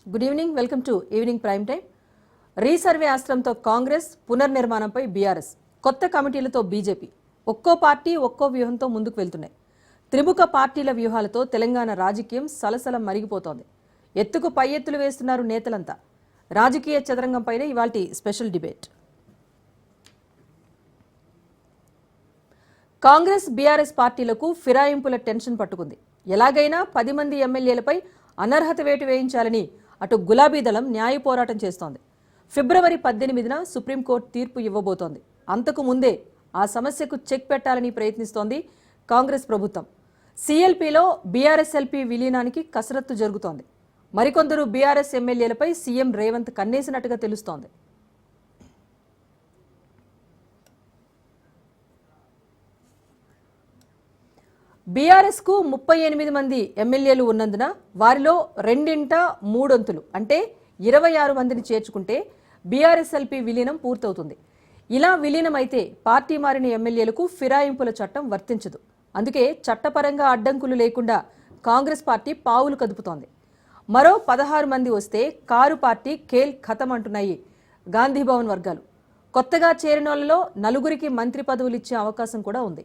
Good evening, welcome to evening prime time. Resurvey అస్త్రంతో కాంగ్రెస్, పునర్నిర్మాణంపై బీఆర్ఎస్, కొత్త కమిటీలతో బీజేపీ, ఒక్కో పార్టీ ఒక్కో వ్యూహంతో ముందుకు వెళ్తున్నాయి. త్రిముఖ పార్టీల వ్యూహాలతో తెలంగాణ రాజకీయం సలసలం మరిగిపోతోంది. ఎత్తుకు పై ఎత్తులు వేస్తున్నారు నేతలంతా. రాజకీయ చదరంగంపైనే ఇవాల్టి స్పెషల్ డిబేట్. కాంగ్రెస్, బీఆర్ఎస్ పార్టీలకు ఫిరాయింపుల టెన్షన్ పట్టుకుంది. ఎలాగైనా 10 మంది ఎమ్మెల్యేలపై అనర్హత వేటు వేయించాలని అటు గులాబీ దళం న్యాయ పోరాటం చేస్తోంది. ఫిబ్రవరి 18న సుప్రీంకోర్టు తీర్పు ఇవ్వబోతోంది. అంతకు ముందే ఆ సమస్యకు చెక్ పెట్టాలని ప్రయత్నిస్తోంది కాంగ్రెస్ ప్రభుత్వం. సీఎల్పీలో బీఆర్ఎస్ఎల్పీ విలీనానికి కసరత్తు జరుగుతోంది. మరికొందరు బీఆర్ఎస్ ఎమ్మెల్యేలపై సీఎం రేవంత్ కన్నేసినట్టుగా తెలుస్తోంది. బీఆర్ఎస్ కు 38 మంది ఎమ్మెల్యేలు ఉన్నందున వారిలో 2/3 అంటే 26 మందిని చేర్చుకుంటే బీఆర్ఎస్ఎల్పీ విలీనం పూర్తవుతుంది. ఇలా విలీనమైతే పార్టీ మారిన ఎమ్మెల్యేలకు ఫిరాయింపుల చట్టం వర్తించదు. అందుకే చట్టపరంగా అడ్డంకులు లేకుండా కాంగ్రెస్ పార్టీ పావులు కదుపుతోంది. మరో 16 మంది వస్తే కారు పార్టీ ఖేల్ ఖతం అంటున్నాయి గాంధీభవన్ వర్గాలు. కొత్తగా చేరిన వాళ్లలో 4 మంత్రి పదవులు ఇచ్చే అవకాశం కూడా ఉంది.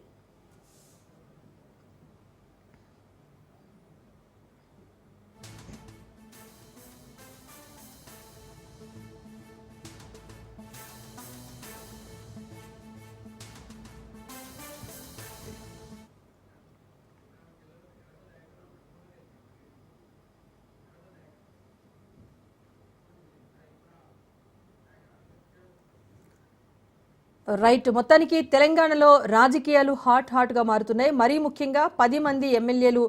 రైట్, మొత్తానికి తెలంగాణలో రాజకీయాలు హాట్ గా మారుతున్నాయి. మరీ ముఖ్యంగా 10 మంది ఎమ్మెల్యేలు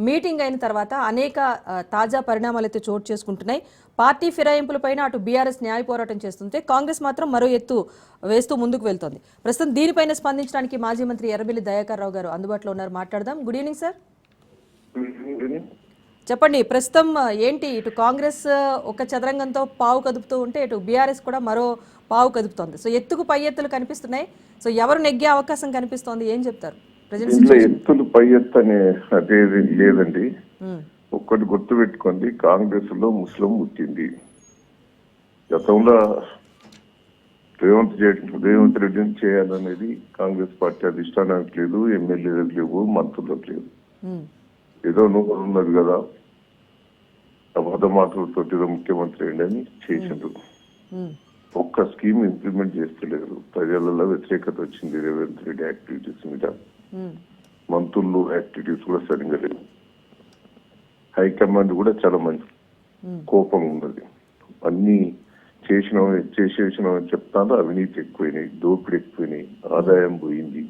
మీటింగ్ అయిన తర్వాత అనేక తాజా పరిణామాలు అయితే చోటు చేసుకుంటున్నాయి. పార్టీ ఫిరాయింపులపైన అటు బీఆర్ఎస్ న్యాయ పోరాటం చేస్తుంటే కాంగ్రెస్ మాత్రం మరో ఎత్తు వేస్తూ ముందుకు వెళ్తోంది. ప్రస్తుతం దీనిపైన స్పందించడానికి మాజీ మంత్రి ఎర్రబెల్లి దయాకర్ రావు గారు అందుబాటులో ఉన్నారు. మాట్లాడదాం. Good evening sir. చెప్పండి, ప్రస్తుతం ఏంటి, ఇటు కాంగ్రెస్ ఒక చదరంగంతో పావు కదుపుతూ ఉంటే ఇటు బీఆర్ఎస్ కూడా మరో పావు కదుపుతోంది. సో ఎత్తుకు పై ఎత్తులు కనిపిస్తున్నాయి. సో ఎవరు నెగ్గే అవకాశం కనిపిస్తోంది, ఏం చెప్తారు? ఎత్తులు పై ఎత్తు అనే అదేది లేదండి. ఒక్కటి గుర్తు పెట్టుకోండి, కాంగ్రెస్ లో ముస్లిం పుట్టింది. గతంలో రేవంత్ రెడ్డిని చేయాలనేది కాంగ్రెస్ పార్టీ అధిష్టానానికి లేదు, ఎమ్మెల్యేలకు లేవు, మంత్రులకు లేదు. ఏదో నువ్వు ఉన్నది కదా, అబద్ధ మాటలతో ముఖ్యమంత్రి అని చేసిండ్రు. ఒక్క స్కీమ్ ఇంప్లిమెంట్ చేస్తలేరు. ప్రజలలో వ్యతిరేకత వచ్చింది రేవంత్ రెడ్డి యాక్టివిటీస్ మీద. మంత్రులు యాక్టివిటీస్ కూడా సరిగ్గా లేవు. హైకమాండ్ కూడా చాలా మంచి కోపంగా ఉన్నది. అన్ని చేసేసినామని చెప్తాను. అవినీతి ఎక్కువైనాయి, దోపిడీ ఎక్కువైనాయి, ఆదాయం పోయింది,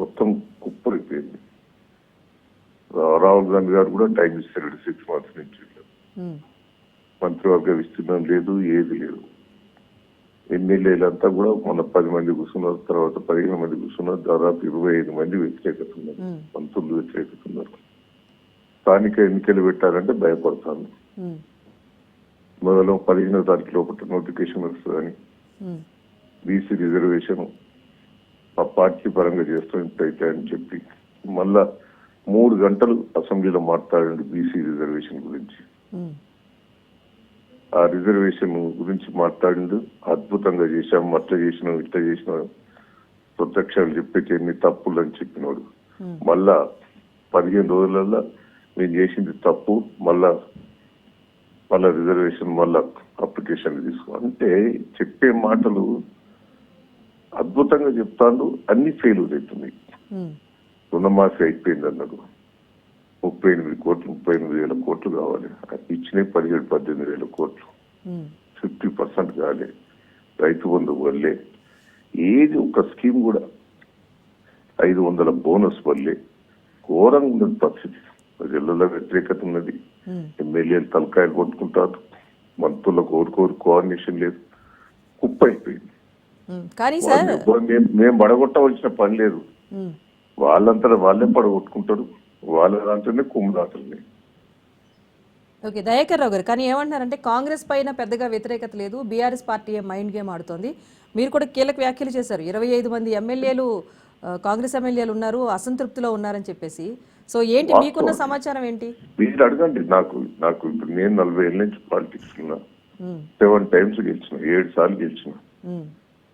మొత్తం కుప్పరిపోయింది. రాహుల్ గాంధీ గారు కూడా టైం ఇస్తారు 6 months నుంచి. మంత్రివర్గ విస్తీర్ణం లేదు, ఏది లేదు. ఎమ్మెల్యేలంతా కూడా మన 10 మంది కూర్చున్నారు, తర్వాత 15 మంది కూర్చున్నారు, దాదాపు 25 మంది వ్యతిరేకత ఉన్నారు, మంత్రులు వ్యతిరేకత ఉన్నారు. స్థానిక ఎన్నికలు పెట్టారంటే భయపడతాను. మొదలు 15వ తారీఖు లోపల నోటిఫికేషన్ వస్తుందని, బీసీ రిజర్వేషన్ ఆ పార్టీ పరంగా చేస్తున్నట్టయితే అని చెప్పి మళ్ళా 3 గంటలు అసెంబ్లీలో మాట్లాడండి బీసీ రిజర్వేషన్ గురించి. ఆ రిజర్వేషన్ గురించి మాట్లాడిండు. అద్భుతంగా చేశాం, అట్లా చేసినాం, ఇట్లా చేసినాం, ప్రత్యక్షాలు చెప్పేసి ఎన్ని తప్పులు అని చెప్పినాడు. మళ్ళా 15 రోజులలో మేము చేసింది తప్పు, మళ్ళా రిజర్వేషన్ మళ్ళా అప్లికేషన్ తీసుకో అంటే చెప్పే మాటలు అద్భుతంగా చెప్తాను. అన్ని ఫెయిల్యూర్ అవుతున్నాయి. రుణమాఫీ అయిపోయింది అన్నాడు. 38,000 కోట్లు కావాలి, ఇచ్చినాయి 17,000-18,000 కోట్లు. 50% కాలే. రైతు బంధు వల్లే ఏది ఒక స్కీమ్ కూడా, 500 బోనస్ వల్లే ఘోరంగా ఉన్నది పరిస్థితి. ప్రజలలో వ్యతిరేకత ఉన్నది. ఎమ్మెల్యేలు తలకాయలు కొట్టుకుంటారు, మంత్రులకు కోరుకోరు, కోఆర్డినేషన్ లేదు, కుప్ప అయిపోయింది. మేము పడగొట్టవలసిన పని లేదు. వాళ్ళంతా వాళ్ళే పడగొట్టుకుంటారు. వాళ్ళ దాంట్లోనే కుమ్ముదాతలున్నాయి. ఓకే, దయాకర్ రావు గారు, కానీ ఏమంటున్నారంటే కాంగ్రెస్ పైన పెద్దగా వ్యతిరేకత లేదు, బీఆర్ఎస్ పార్టీ మైండ్ గేమ్ ఆడుతోంది. మీరు కూడా కీలక వ్యాఖ్యలు చేశారు. 25 మంది ఎమ్మెల్యేలు కాంగ్రెస్ ఎమ్మెల్యేలు ఉన్నారు, అసంతృప్తిలో ఉన్నారని చెప్పేసి. సో ఏంటి మీకున్న సమాచారం ఏంటి? మీరు అడగండి. నాకు ఇప్పుడు నేను 40 ఏళ్ళ నుంచి పాలిటిక్స్ ఉన్నా. ఉమ్, 7 టైమ్స్ గెలిచిన, 7 సార్లు గెలిచిన. ఉమ్,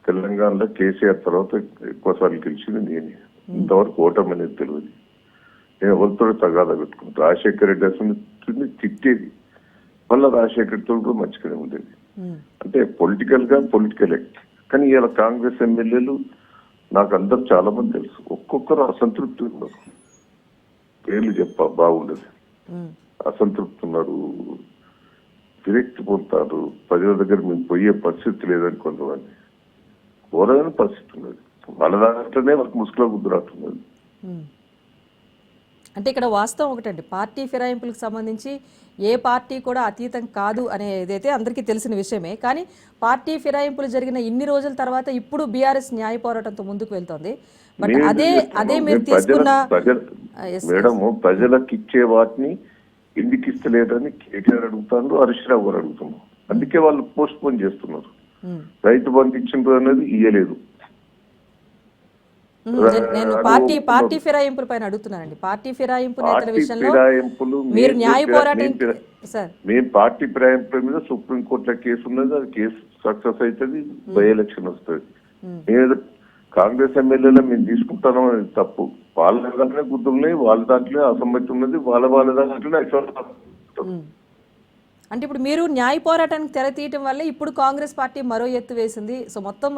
తెలంగాణలో కేసీఆర్ తర్వాత ఎక్కువ సార్లు గెలిచింది నేనే. ఇంతవరకు ఓటమి అనేది తెలియదు. నేను ఎవరితో తగాదా పెట్టుకున్నాను. రాజశేఖర రెడ్డి అసలు తిట్టేది, మళ్ళీ రాజశేఖర్తో కూడా మంచిగానే ఉండేది. ఉమ్, అంటే పొలిటికలే. కానీ ఇలా కాంగ్రెస్ ఎమ్మెల్యేలు నాకు అందరు చాలా మంది తెలుసు. ఒక్కొక్కరు అసంతృప్తి ఉన్నారు. పేర్లు బాగుండదు. ఉమ్, అసంతృప్తి ఉన్నారు, విరక్తి పొందుతారు. ప్రజల దగ్గర మేము పోయే పరిస్థితి లేదని కొంతమంది ఘోరమైన పరిస్థితి ఉన్నది. వాళ్ళ దాంట్లోనే వాళ్ళకి ముసుగులో గుర్తురాటున్నది. ఉమ్. అంటే ఇక్కడ వాస్తవం ఒకటండి, పార్టీ ఫిరాయింపులకు సంబంధించి ఏ పార్టీ కూడా అతీతం కాదు అనేదైతే అందరికీ తెలిసిన విషయమే. కానీ పార్టీ ఫిరాయింపులు జరిగిన ఇన్ని రోజుల తర్వాత ఇప్పుడు బీఆర్ఎస్ న్యాయ పోరాటంతో ముందుకు వెళ్తోంది. బట్ అదే మీరు తీసుకున్న మేడం, ప్రజలకు ఇచ్చే వాటిని ఎందుకు ఇస్తలేదని కేటీఆర్ అడుగుతారు, హరీష్ రావు గారు అడుగుతున్నారు. అందుకే వాళ్ళు పోస్ట్ పోన్ చేస్తున్నారు. రైతు బంధు ఇచ్చిండ్రు అనేది ఇయ్యలేదు. నేను పార్టీ ఫిరాయింపుల పైన అడుగుతున్నానండి. పార్టీ ఫిరాయింపు నేతల విషయంలో మీరు న్యాయ పోరాటం సార్, మేము పార్టీ ఫిరాయింపుల మీద సుప్రీంకోర్టులో కేసు ఉన్నది. అది కేసు సక్సెస్ అవుతుంది, బై ఎలక్షన్ వస్తుంది. నేను కాంగ్రెస్ ఎమ్మెల్యేలో మేము తీసుకుంటాం అనేది తప్పు. వాళ్ళ దాంట్లోనే గుర్తులున్నాయి, వాళ్ళ దాంట్లో అసమ్మతి ఉన్నది, వాళ్ళ దాంట్లోనే అంటే ఇప్పుడు మీరు న్యాయ పోరాటానికి తెర తీయటం వల్ల ఇప్పుడు కాంగ్రెస్ పార్టీ మరో ఎత్తు వేసింది. సో మొత్తం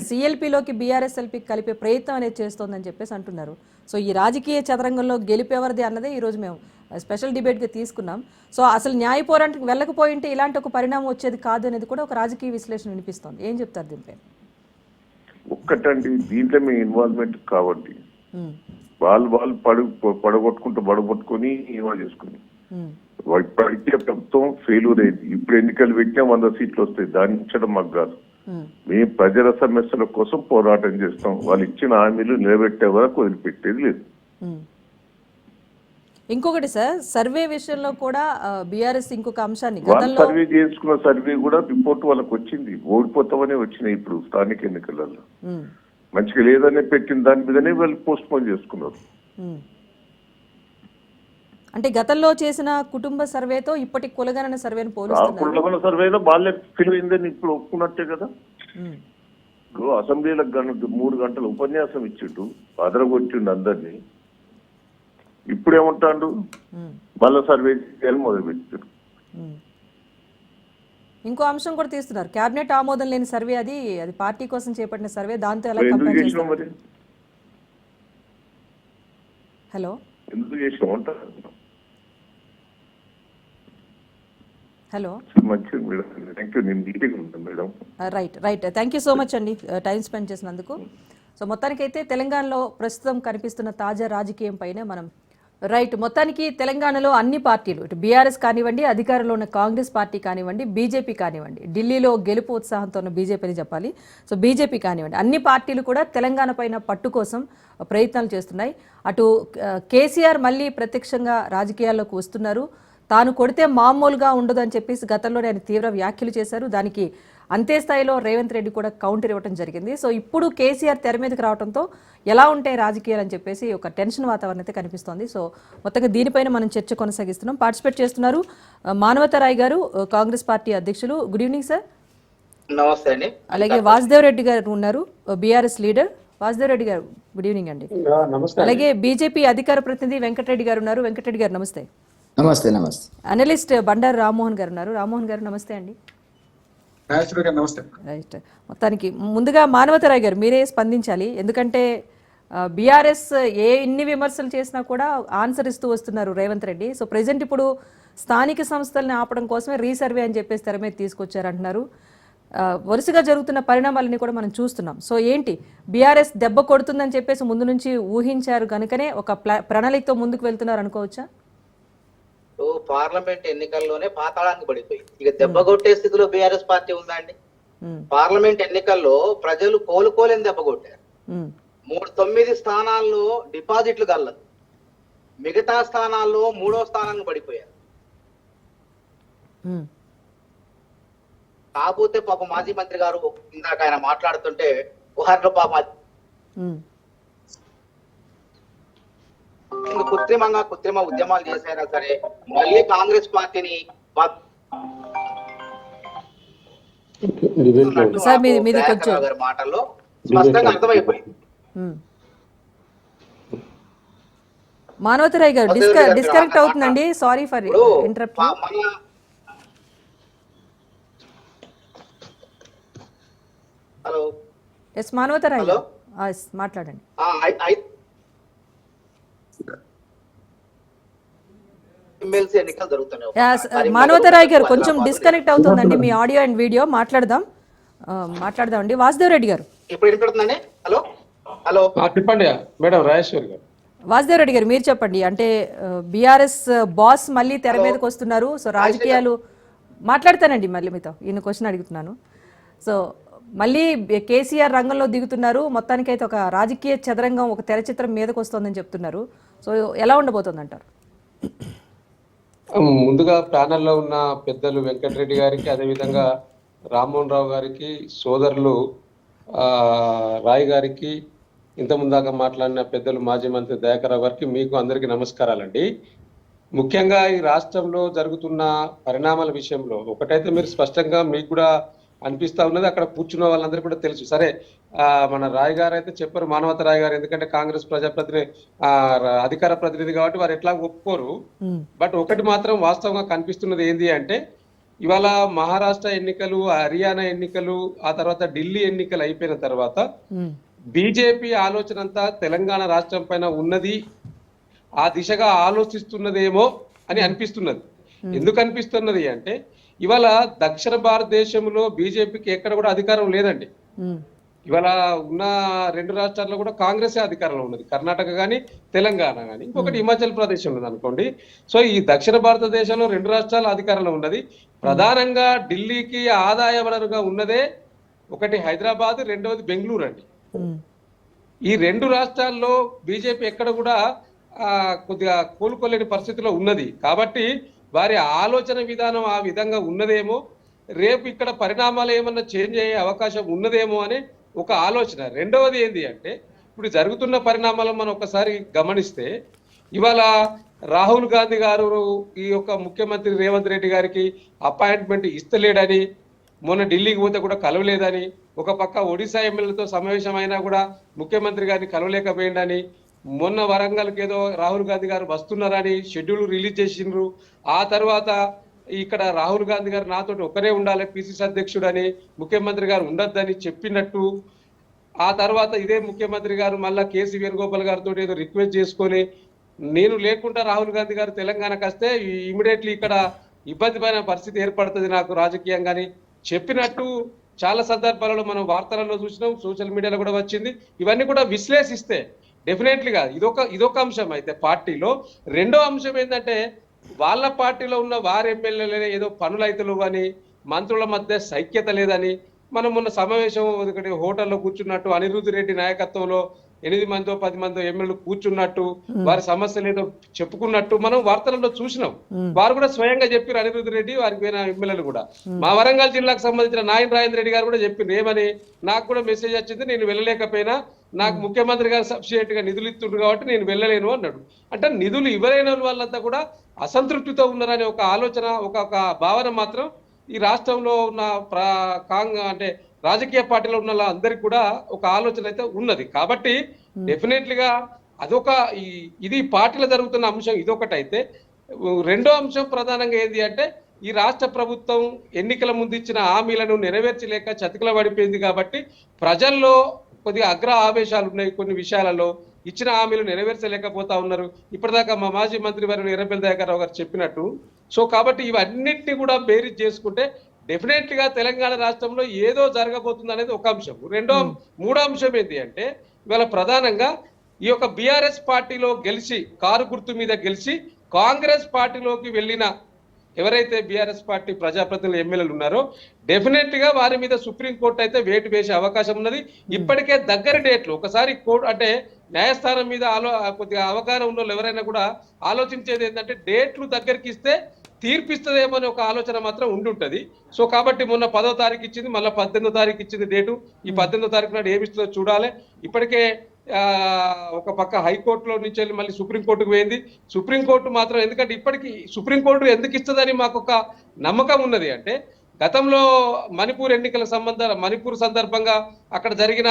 సిఎల్పిలోకి బీఆర్ఎస్ఎల్పి కలిపే ప్రయత్నం అనేది చేస్తోందని చెప్పేసి అంటున్నారు. సో ఈ రాజకీయ చదరంగంలో గెలిపేవరిది అన్నదే ఈరోజు మేము స్పెషల్ డిబేట్గా తీసుకున్నాం. సో అసలు న్యాయ పోరాటానికి వెళ్ళకపోయింటే ఇలాంటి ఒక పరిణామం వచ్చేది కాదు అనేది కూడా ఒక రాజకీయ విశ్లేషణ వినిపిస్తోంది. ఏం చెప్తారు దీనిపై? ఒక్కటండి, దీంట్లో మీ ఇన్వాల్వ్మెంట్ కావండి. వాళ్ళు పడగొట్టుకొని ఇన్వాల్వ్ చేసుకుని ఇప్పటికే ప్రభుత్వం ఫెయిల్యూర్ అయింది. ఇప్పుడు ఎన్నికలు పెట్టినా 100 సీట్లు వస్తాయి. దాన్ని ఇచ్చడం మాకు కాదు. మేము ప్రజల సమస్యల కోసం పోరాటం చేస్తాం. వాళ్ళు ఇచ్చిన హామీలు నిలబెట్టే వరకు వదిలిపెట్టేది లేదు. ఇంకొకటి సార్, సర్వే విషయంలో కూడా బీఆర్ఎస్ ఇంకొక అంశాన్ని సర్వే చేసుకున్న సర్వే కూడా రిపోర్ట్ వాళ్ళకి వచ్చింది. ఓడిపోతామనే వచ్చినాయి. ఇప్పుడు స్థానిక ఎన్నికలలో మంచిగా లేదనే పెట్టిన దాని మీదనే వాళ్ళు పోస్ట్ పోన్ చేసుకున్నారు. అంటే గతంలో చేసిన కుటుంబ సర్వేతో ఇప్పటి కులగణన సర్వేను పోలుస్తున్నారు. కులగణన సర్వేలో వాళ్ళే తెలియదని ఇప్పుడు ఒప్పుకున్నట్టే కదా. ఇప్పుడు అసెంబ్లీలో 3 గంటల ఉపన్యాసం ఇచ్చిండు, అదరగొచ్చిండు అందరినీ. ఇప్పుడేమంటాడు, మళ్ళా సర్వే చేయాలని మొదలు పెట్టారు. ఇంకో అంశం కూడా తీస్తున్నారు, కేబినెట్ ఆమోదం లేని సర్వే. అది పార్టీ కోసం చేపట్టిన సర్వే. దాంతో ఎలా కంపేర్ చేస్తారు? హలో, ఎందుకు చేసినామంటారు? Hello, right. Thank you so much అండి టైం స్పెండ్ చేసినందుకు. సో మొత్తానికైతే తెలంగాణలో ప్రస్తుతం కనిపిస్తున్న తాజా రాజకీయం పైన మనం మొత్తానికి తెలంగాణలో అన్ని పార్టీలు, ఇటు బీఆర్ఎస్ కానివ్వండి, అధికారంలో ఉన్న కాంగ్రెస్ పార్టీ కానివ్వండి, బీజేపీ కానివ్వండి, ఢిల్లీలో గెలుపు ఉత్సాహంతో ఉన్న బీజేపీని చెప్పాలి. సో బీజేపీ కానివ్వండి, అన్ని పార్టీలు కూడా తెలంగాణ పైన పట్టు కోసం ప్రయత్నాలు చేస్తున్నాయి. అటు కేసీఆర్ మళ్ళీ ప్రత్యక్షంగా రాజకీయాల్లోకి వస్తున్నారు. తాను కొడితే మామూలుగా ఉండదు అని చెప్పేసి గతంలో ఆయన తీవ్ర వ్యాఖ్యలు చేశారు. దానికి అంతే స్థాయిలో రేవంత్ రెడ్డి కూడా కౌంటర్ ఇవ్వడం జరిగింది. సో ఇప్పుడు కేసీఆర్ తెర మీదకి రావడంతో ఎలా ఉంటాయి రాజకీయాలు అని చెప్పేసి ఒక టెన్షన్ వాతావరణం అయితే కనిపిస్తోంది. సో మొత్తంగా దీనిపైన మనం చర్చ కొనసాగిస్తున్నాం. పార్టిసిపేట్ చేస్తున్నారు మానవతారాయ్ గారు, కాంగ్రెస్ పార్టీ అధ్యక్షులు. Good evening sir. నమస్తే అండి. అలాగే వాసుదేవ్ రెడ్డి గారు ఉన్నారు, బీఆర్ఎస్ లీడర్. వాసుదేవ్ రెడ్డి గారు గుడ్ ఈవినింగ్ అండి. అలాగే బీజేపీ అధికార ప్రతినిధి వెంకటరెడ్డి గారు ఉన్నారు. వెంకటరెడ్డి గారు నమస్తే. నమస్తే. అనలిస్ట్ బండారు రామ్మోహన్ గారు ఉన్నారు. రామ్మోహన్ గారు నమస్తే అండి. రైట్. మొత్తానికి ముందుగా మానవతరాయ్ గారు మీరే స్పందించాలి. ఎందుకంటే బీఆర్ఎస్ ఎన్ని విమర్శలు చేసినా కూడా ఆన్సర్ ఇస్తూ వస్తున్నారు రేవంత్ రెడ్డి. సో ప్రెజెంట్ ఇప్పుడు స్థానిక సంస్థల్ని ఆపడం కోసమే రీసర్వే అని చెప్పేసి తెర మీద తీసుకొచ్చారంటున్నారు. వరుసగా జరుగుతున్న పరిణామాలని కూడా మనం చూస్తున్నాం. సో ఏంటి, బీఆర్ఎస్ దెబ్బ కొడుతుందని చెప్పేసి ముందు నుంచి ఊహించారు కనుకనే ఒక ప్రణాళికతో ముందుకు వెళ్తున్నారు అనుకోవచ్చా? పార్లమెంట్ ఎన్నికల్లోనే పాతాళానికి పడిపోయింది. ఇక దెబ్బ కొట్టే స్థితిలో బీఆర్ఎస్ పార్టీ ఉందండి. పార్లమెంట్ ఎన్నికల్లో ప్రజలు కోలుకోలేని దెబ్బ కొట్టారు. 9 స్థానాల్లో డిపాజిట్లు గల్లదు, మిగతా స్థానాల్లో 3వ స్థానానికి పడిపోయారు. కాకపోతే పాప మాజీ మంత్రి గారు ఇందాక ఆయన మాట్లాడుతుంటే పాప ఇంకా కృత్రిమ ఉద్యమాలు చేసైనా సరే మళ్ళీ కాంగ్రెస్ పార్టీని సార్ మీది కొంచెం గారి మాటల్లో స్పష్టంగా అర్థమైపోయింది. మానవతరాయ్ గారు డిస్కనెక్ట్ అవుతుందండి. Sorry for interrupt. Hello yes Manavatharai గారు మాట్లాడండి. ఎమ్మెల్సీ ఎన్నికలు జరుగుతున్నాయి. మానవతరాయ్ గారు కొంచెం డిస్కనెక్ట్ అవుతుందండి మీ ఆడియో అండ్ వీడియో. మాట్లాడదామండి. వాసుదేవ్ రెడ్డి గారు ఇప్పుడు వినపడుతుందండి. హలో హలో చెప్పండి మేడం. రాజేశ్వరి గారు. వాసుదేవ్ రెడ్డి గారు మీరు చెప్పండి. అంటే బీఆర్ఎస్ బాస్ మళ్ళీ తెర మీదకి వస్తున్నారు. సో రాజకీయాలు మాట్లాడతానండి మళ్ళీ మీతో ఈయన క్వశ్చన్ అడుగుతున్నాను. సో మళ్ళీ కేసీఆర్ రంగంలో దిగుతున్నారు. మొత్తానికైతే ఒక రాజకీయ చదరంగం ఒక తెర చిత్రం మీదకి వస్తుందని చెప్తున్నారు. సో ఎలా ఉండబోతుంది అంటారు? ముందుగా ప్యానెల్లో ఉన్న పెద్దలు వెంకటరెడ్డి గారికి, అదేవిధంగా రామ్మోహన్ రావు గారికి, సోదరులు రాయ్ గారికి, ఇంతకుముందాక మాట్లాడిన పెద్దలు మాజీ మంత్రి దయాకర్ రావు గారికి, మీకు అందరికీ నమస్కారాలండి. ముఖ్యంగా ఈ రాష్ట్రంలో జరుగుతున్న పరిణామాల విషయంలో ఒకటైతే మీరు స్పష్టంగా మీకు కూడా అనిపిస్తా ఉన్నది, అక్కడ కూర్చున్న వాళ్ళందరికీ కూడా తెలుసు. సరే మన రాయ్ గారు అయితే చెప్పారు, మానవత రాయ్ గారు, ఎందుకంటే కాంగ్రెస్ ప్రజాప్రతినిధి అధికార ప్రతినిధి కాబట్టి వారు ఎట్లా ఒప్పుకోరు. బట్ ఒకటి మాత్రం వాస్తవంగా కనిపిస్తున్నది ఏంటి అంటే, ఇవాళ మహారాష్ట్ర ఎన్నికలు, హర్యానా ఎన్నికలు, ఆ తర్వాత ఢిల్లీ ఎన్నికలు అయిపోయిన తర్వాత బీజేపీ ఆలోచన అంతా తెలంగాణ రాష్ట్రం పైన ఉన్నది, ఆ దిశగా ఆలోచిస్తున్నదేమో అని అనిపిస్తున్నది. ఎందుకు అనిపిస్తున్నది అంటే, ఇవాళ దక్షిణ భారతదేశంలో బీజేపీకి ఎక్కడ కూడా అధికారం లేదండి. ఇవాళ ఉన్న 2 రాష్ట్రాల్లో కూడా కాంగ్రెసే అధికారంలో ఉన్నది, కర్ణాటక కానీ తెలంగాణ కానీ, ఇంకొకటి హిమాచల్ ప్రదేశ్ ఉన్నది అనుకోండి. సో ఈ దక్షిణ భారతదేశంలో 2 రాష్ట్రాల అధికారంలో ఉన్నది. ప్రధానంగా ఢిల్లీకి ఆదాయ వనరుగా ఉన్నదే ఒకటి హైదరాబాద్, రెండవది బెంగళూరు అండి. ఈ 2 రాష్ట్రాల్లో బీజేపీ ఎక్కడ కూడా కొద్దిగా కోలుకోలేని పరిస్థితిలో ఉన్నది. కాబట్టి వారి ఆలోచన విధానం ఆ విధంగా ఉన్నదేమో, రేపు ఇక్కడ పరిణామాలు ఏమన్నా చేంజ్ అయ్యే అవకాశం ఉన్నదేమో అని ఒక ఆలోచన. రెండవది ఏంటి అంటే, ఇప్పుడు జరుగుతున్న పరిణామాలను మనం ఒకసారి గమనిస్తే, ఇవాళ రాహుల్ గాంధీ గారు ఈ యొక్క ముఖ్యమంత్రి రేవంత్ రెడ్డి గారికి అపాయింట్మెంట్ ఇస్తలేడని, మొన్న ఢిల్లీకి పోతే కూడా కలవలేదని, ఒక పక్క ఒడిశా ఎమ్మెల్యేలతో సమావేశం అయినా కూడా ముఖ్యమంత్రి గారిని కలవలేకపోయిందని, మొన్న వరంగల్కి ఏదో రాహుల్ గాంధీ గారు వస్తున్నారని షెడ్యూల్ రిలీజ్ చేసిండ్రు. ఆ తర్వాత ఇక్కడ రాహుల్ గాంధీ గారు నాతో ఒకరే ఉండాలి పిసిసి అధ్యక్షుడని, ముఖ్యమంత్రి గారు ఉండొద్దని చెప్పినట్టు, ఆ తర్వాత ఇదే ముఖ్యమంత్రి గారు మళ్ళా కేసీ వేణుగోపాల్ గారితో ఏదో రిక్వెస్ట్ చేసుకొని, నేను లేకుండా రాహుల్ గాంధీ గారు తెలంగాణకు వస్తే ఇమీడియట్లీ ఇక్కడ ఇబ్బందిమైన పరిస్థితి ఏర్పడుతుంది నాకు రాజకీయంగాని చెప్పినట్టు చాలా సందర్భాలలో మనం వార్తలలో చూసినాం, సోషల్ మీడియాలో కూడా వచ్చింది. ఇవన్నీ కూడా విశ్లేషిస్తే డెఫినెట్లీగా ఇదొక అంశం. అయితే పార్టీలో రెండో అంశం ఏంటంటే, వాళ్ళ పార్టీలో ఉన్న వారి ఎమ్మెల్యేలే ఏదో పనులైతలు అని, మంత్రుల మధ్య సైక్యత లేదని, మనం మొన్న సమావేశం ఒకటి హోటల్లో కూర్చున్నట్టు, అనిరుద్ధ్ రెడ్డి నాయకత్వంలో 8 మందో 10 మందో ఎమ్మెల్యేలు కూర్చున్నట్టు, వారి సమస్యలు ఏదో చెప్పుకున్నట్టు మనం వార్తలలో చూసినాం. వారు కూడా స్వయంగా చెప్పారు, అనిరుద్ధ్ రెడ్డి వారికి పోయిన ఎమ్మెల్యేలు కూడా. మా వరంగల్ జిల్లాకు సంబంధించిన నాయన రాజేంద్ర రెడ్డి గారు కూడా చెప్పింది ఏమని, నాకు కూడా మెసేజ్ వచ్చింది, నేను వెళ్ళలేకపోయినా, నాకు ముఖ్యమంత్రి గారు సబ్సిడెంట్ గా నిధులు ఇస్తుండ్రు కాబట్టి నేను వెళ్ళలేను అన్నాడు. అంటే నిధులు ఇవ్వలేని వాళ్ళంతా కూడా అసంతృప్తితో ఉన్నారనే ఒక ఆలోచన, ఒక భావన మాత్రం ఈ రాష్ట్రంలో ఉన్న అంటే రాజకీయ పార్టీలో ఉన్న అందరికి కూడా ఒక ఆలోచన అయితే ఉన్నది. కాబట్టి డెఫినెట్లీగా అదొక ఇది పార్టీలో జరుగుతున్న అంశం ఇదొకటైతే, రెండో అంశం ప్రధానంగా ఏంటి అంటే, ఈ రాష్ట్ర ప్రభుత్వం ఎన్నికల ముందు ఇచ్చిన హామీలను నెరవేర్చలేక చతికిల పడిపోయింది. కాబట్టి ప్రజల్లో కొద్దిగా అగ్ర ఆవేశాలు ఉన్నాయి, కొన్ని విషయాలలో ఇచ్చిన హామీలు నెరవేర్చలేకపోతా ఉన్నారు. ఇప్పటిదాకా మా మాజీ మంత్రి వారు ఎర్రబెల్లి దయాకర్ రావు గారు చెప్పినట్టు. సో కాబట్టి ఇవన్నిటిని కూడా బేరీజ్ చేసుకుంటే డెఫినెట్లీగా తెలంగాణ రాష్ట్రంలో ఏదో జరగబోతుంది అనేది ఒక అంశం. మూడో అంశం ఏంటి అంటే, ఇవాళ ప్రధానంగా ఈ యొక్క బీఆర్ఎస్ పార్టీలో గెలిచి, కారు గుర్తు మీద గెలిచి కాంగ్రెస్ పార్టీలోకి వెళ్ళిన ఎవరైతే బీఆర్ఎస్ పార్టీ ప్రజాప్రతినిధులు ఎమ్మెల్యేలు ఉన్నారో, డెఫినెట్లీగా వారి మీద సుప్రీంకోర్టు అయితే వేటు వేసే అవకాశం ఉన్నది. ఇప్పటికే దగ్గర డేట్లు ఒకసారి కోర్టు అంటే న్యాయస్థానం మీద కొద్దిగా అవగాహన ఉన్న వాళ్ళు ఎవరైనా కూడా ఆలోచించేది ఏంటంటే, డేట్లు దగ్గరికి ఇస్తే తీర్పిస్తుందేమో అని ఒక ఆలోచన మాత్రం ఉండుంటది. సో కాబట్టి మొన్న 10వ తారీఖు ఇచ్చింది, మళ్ళీ 18వ తారీఖు ఇచ్చింది డేటు. ఈ 18వ తారీఖు నాడు ఏమిస్తుందో చూడాలి. ఇప్పటికే ఆ, ఒక పక్క హైకోర్టులో నుంచి వెళ్ళి మళ్ళీ సుప్రీంకోర్టుకు పోయింది. సుప్రీంకోర్టు మాత్రం, ఎందుకంటే ఇప్పటికీ సుప్రీంకోర్టు ఎందుకు ఇస్తుందని మాకు ఒక నమ్మకం ఉన్నది అంటే, గతంలో మణిపూర్ సందర్భంగా అక్కడ జరిగిన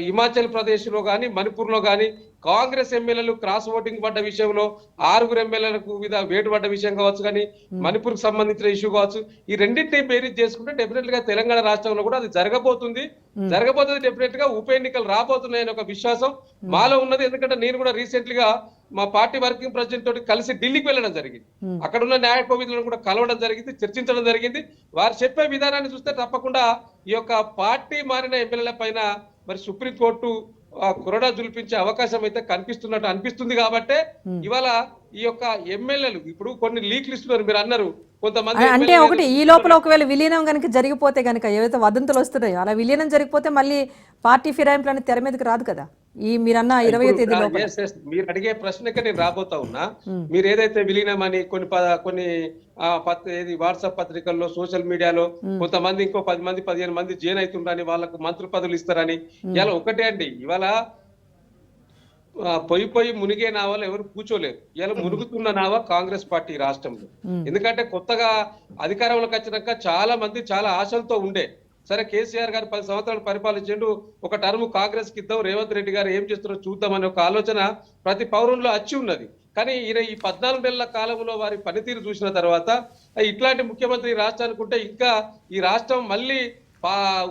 హిమాచల్ ప్రదేశ్ లో కానీ మణిపూర్ లో కానీ కాంగ్రెస్ ఎమ్మెల్యేలు క్రాస్ ఓటింగ్ పడ్డ విషయంలో 6 ఎమ్మెల్యేలకు వేటు పడ్డ విషయం కావచ్చు, కానీ మణిపూర్ కు సంబంధించిన ఇష్యూ కావచ్చు, ఈ రెండింటిని బేరీజ్ చేసుకుంటే డెఫినెట్ గా తెలంగాణ రాష్ట్రంలో కూడా అది జరగబోతుంది. డెఫినెట్ గా ఉప ఎన్నికలు రాబోతున్నాయని ఒక విశ్వాసం మాలో ఉన్నది. ఎందుకంటే నేను కూడా రీసెంట్ గా మా పార్టీ వర్కింగ్ ప్రెసిడెంట్ తోటి కలిసి ఢిల్లీకి వెళ్ళడం జరిగింది. అక్కడ ఉన్న న్యాయ కోవిధులను కూడా కలవడం జరిగింది, చర్చించడం జరిగింది. వారు చెప్పే విధానాన్ని చూస్తే తప్పకుండా ఈ యొక్క పార్టీ మారిన ఎమ్మెల్యేల పైన మరి సుప్రీంకోర్టు కొరడా జులిపించే అవకాశం అయితే కనిపిస్తున్నట్టు అనిపిస్తుంది. కాబట్టే ఇవాళ ఈ యొక్క ఎమ్మెల్యేలు ఇప్పుడు కొన్ని లీక్ లిస్టులు మీరు అన్నారు, కొంతమంది అంటే ఒకటి ఈ లోపల ఒకవేళ విలీనం కనుక జరిగిపోతే కనుక ఏవైతే వదంతులు వస్తున్నాయో అలా విలీనం జరిగిపోతే మళ్ళీ పార్టీ ఫిరాయింపులు అనేది తెర మీదకి రాదు కదా ఈ మీరన్న 20వ తేదీ లోపల. మీరు అడిగే ప్రశ్నకే నేను రాబోతా ఉన్నా. మీరు ఏదైతే విలీనం అని కొన్ని ఏది వాట్సాప్ పత్రికల్లో సోషల్ మీడియాలో కొంతమంది ఇంకో 10 మంది 15 మంది జైన్ అవుతుండని వాళ్ళకు మంత్రి పదవులు ఇస్తారని, ఇలా ఒకటే అండి, ఇవాళ పొయ్యి మునిగే నావలు ఎవరు కూర్చోలేరు. ఇలా మునుగుతున్న నావ కాంగ్రెస్ పార్టీ రాష్ట్రంలో. ఎందుకంటే కొత్తగా అధికారంలోకి వచ్చినాక చాలా మంది చాలా ఆశలతో ఉండే, సరే కేసీఆర్ గారు 10 సంవత్సరాలు పరిపాలించిండు, ఒక టర్మ్ కాంగ్రెస్ కి ఇద్దాం, రేవంత్ రెడ్డి గారు ఏం చేస్తారో చూద్దామనే ఒక ఆలోచన ప్రతి పౌరుల్లో వచ్చి ఉన్నది. కానీ ఈయన ఈ 14 నెలల కాలంలో వారి పనితీరు చూసిన తర్వాత ఇట్లాంటి ముఖ్యమంత్రి రాష్ట్రానికి ఉంటే ఇంకా ఈ రాష్ట్రం మళ్ళీ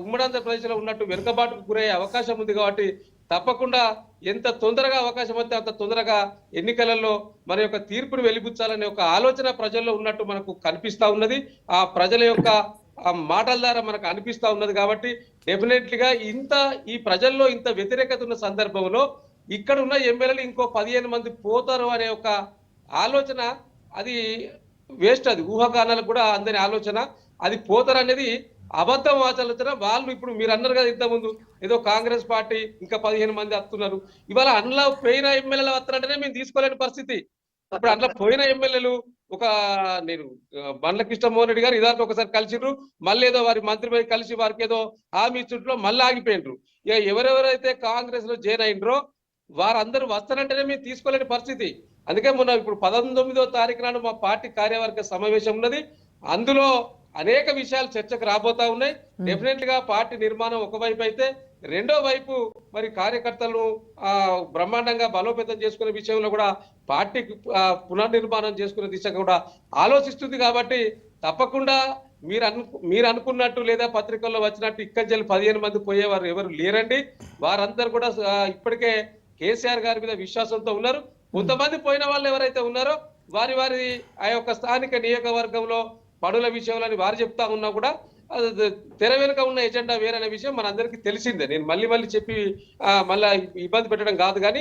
ఉమ్మడి ఆంధ్రప్రదేశ్ లో ఉన్నట్టు వెనుకబాటుకు గురయ్యే అవకాశం ఉంది. కాబట్టి తప్పకుండా ఎంత తొందరగా అవకాశం వస్తే అంత తొందరగా ఎన్నికలలో మన యొక్క తీర్పును వెలిబుచ్చాలనే ఒక ఆలోచన ప్రజల్లో ఉన్నట్టు మనకు కనిపిస్తా ఉన్నది. ఆ ప్రజల యొక్క మాటల ద్వారా మనకు అనిపిస్తా ఉన్నది. కాబట్టి డెఫినెట్లీగా ఈ ప్రజల్లో ఇంత వ్యతిరేకత ఉన్న సందర్భంలో ఇక్కడ ఉన్న ఎమ్మెల్యేలు ఇంకో 15 మంది పోతారు అనే ఒక ఆలోచన అది వేస్ట్, అది ఊహాగానాలకు కూడా అందని ఆలోచన. అది పోతారు అనేది అబద్ధం ఆలోచన. వాళ్ళు ఇప్పుడు మీరు అన్నారు కదా ఇంతకుముందు ఏదో కాంగ్రెస్ పార్టీ ఇంకా 15 మంది వస్తున్నారు, ఇవాళ అందులో పోయిన ఎమ్మెల్యేలు వస్తారంటేనే మేము తీసుకోలేని పరిస్థితి. ఇప్పుడు అందులో పోయిన ఎమ్మెల్యేలు నేను బండ్ల కృష్ణమోహన్ రెడ్డి గారు ఇదాక ఒకసారి కలిసిర్రు, మళ్ళీ ఏదో వారి మంత్రిపై కలిసి వారికి ఏదో హామీ చుట్టూ మళ్ళీ ఆగిపోయినరు. ఇక ఎవరెవరైతే కాంగ్రెస్ లో జాయిన్ అయినరో వారందరూ వస్తారంటేనే మేము తీసుకోలేని పరిస్థితి. అందుకే మొన్న ఇప్పుడు 19వ తారీఖు నాడు మా పార్టీ కార్యవర్గ సమావేశం ఉన్నది. అందులో అనేక విషయాలు చర్చకు రాబోతా ఉన్నాయి. డెఫినెట్ గా పార్టీ నిర్మాణం ఒకవైపు అయితే, రెండో వైపు మరి కార్యకర్తలను బ్రహ్మాండంగా బలోపేతం చేసుకునే విషయంలో కూడా పార్టీ పునర్నిర్మాణం చేసుకునే దిశగా కూడా ఆలోచిస్తుంది. కాబట్టి తప్పకుండా మీరు అనుకున్నట్టు లేదా పత్రికల్లో వచ్చినట్టు ఇక్కడి 15 మంది పోయేవారు ఎవరు లేరండి. వారందరూ కూడా ఇప్పటికే కేసీఆర్ గారి మీద విశ్వాసంతో ఉన్నారు. కొంతమంది పోయిన వాళ్ళు ఎవరైతే ఉన్నారో వారి ఆ యొక్క స్థానిక నియోజకవర్గంలో పనుల విషయంలో వారు చెప్తా ఉన్నా కూడా తెర వెనుక ఉన్న ఎజెండా వేరనే విషయం మనందరికీ తెలిసిందే. నేను మళ్ళీ చెప్పి మళ్ళా ఇబ్బంది పెట్టడం కాదు, కానీ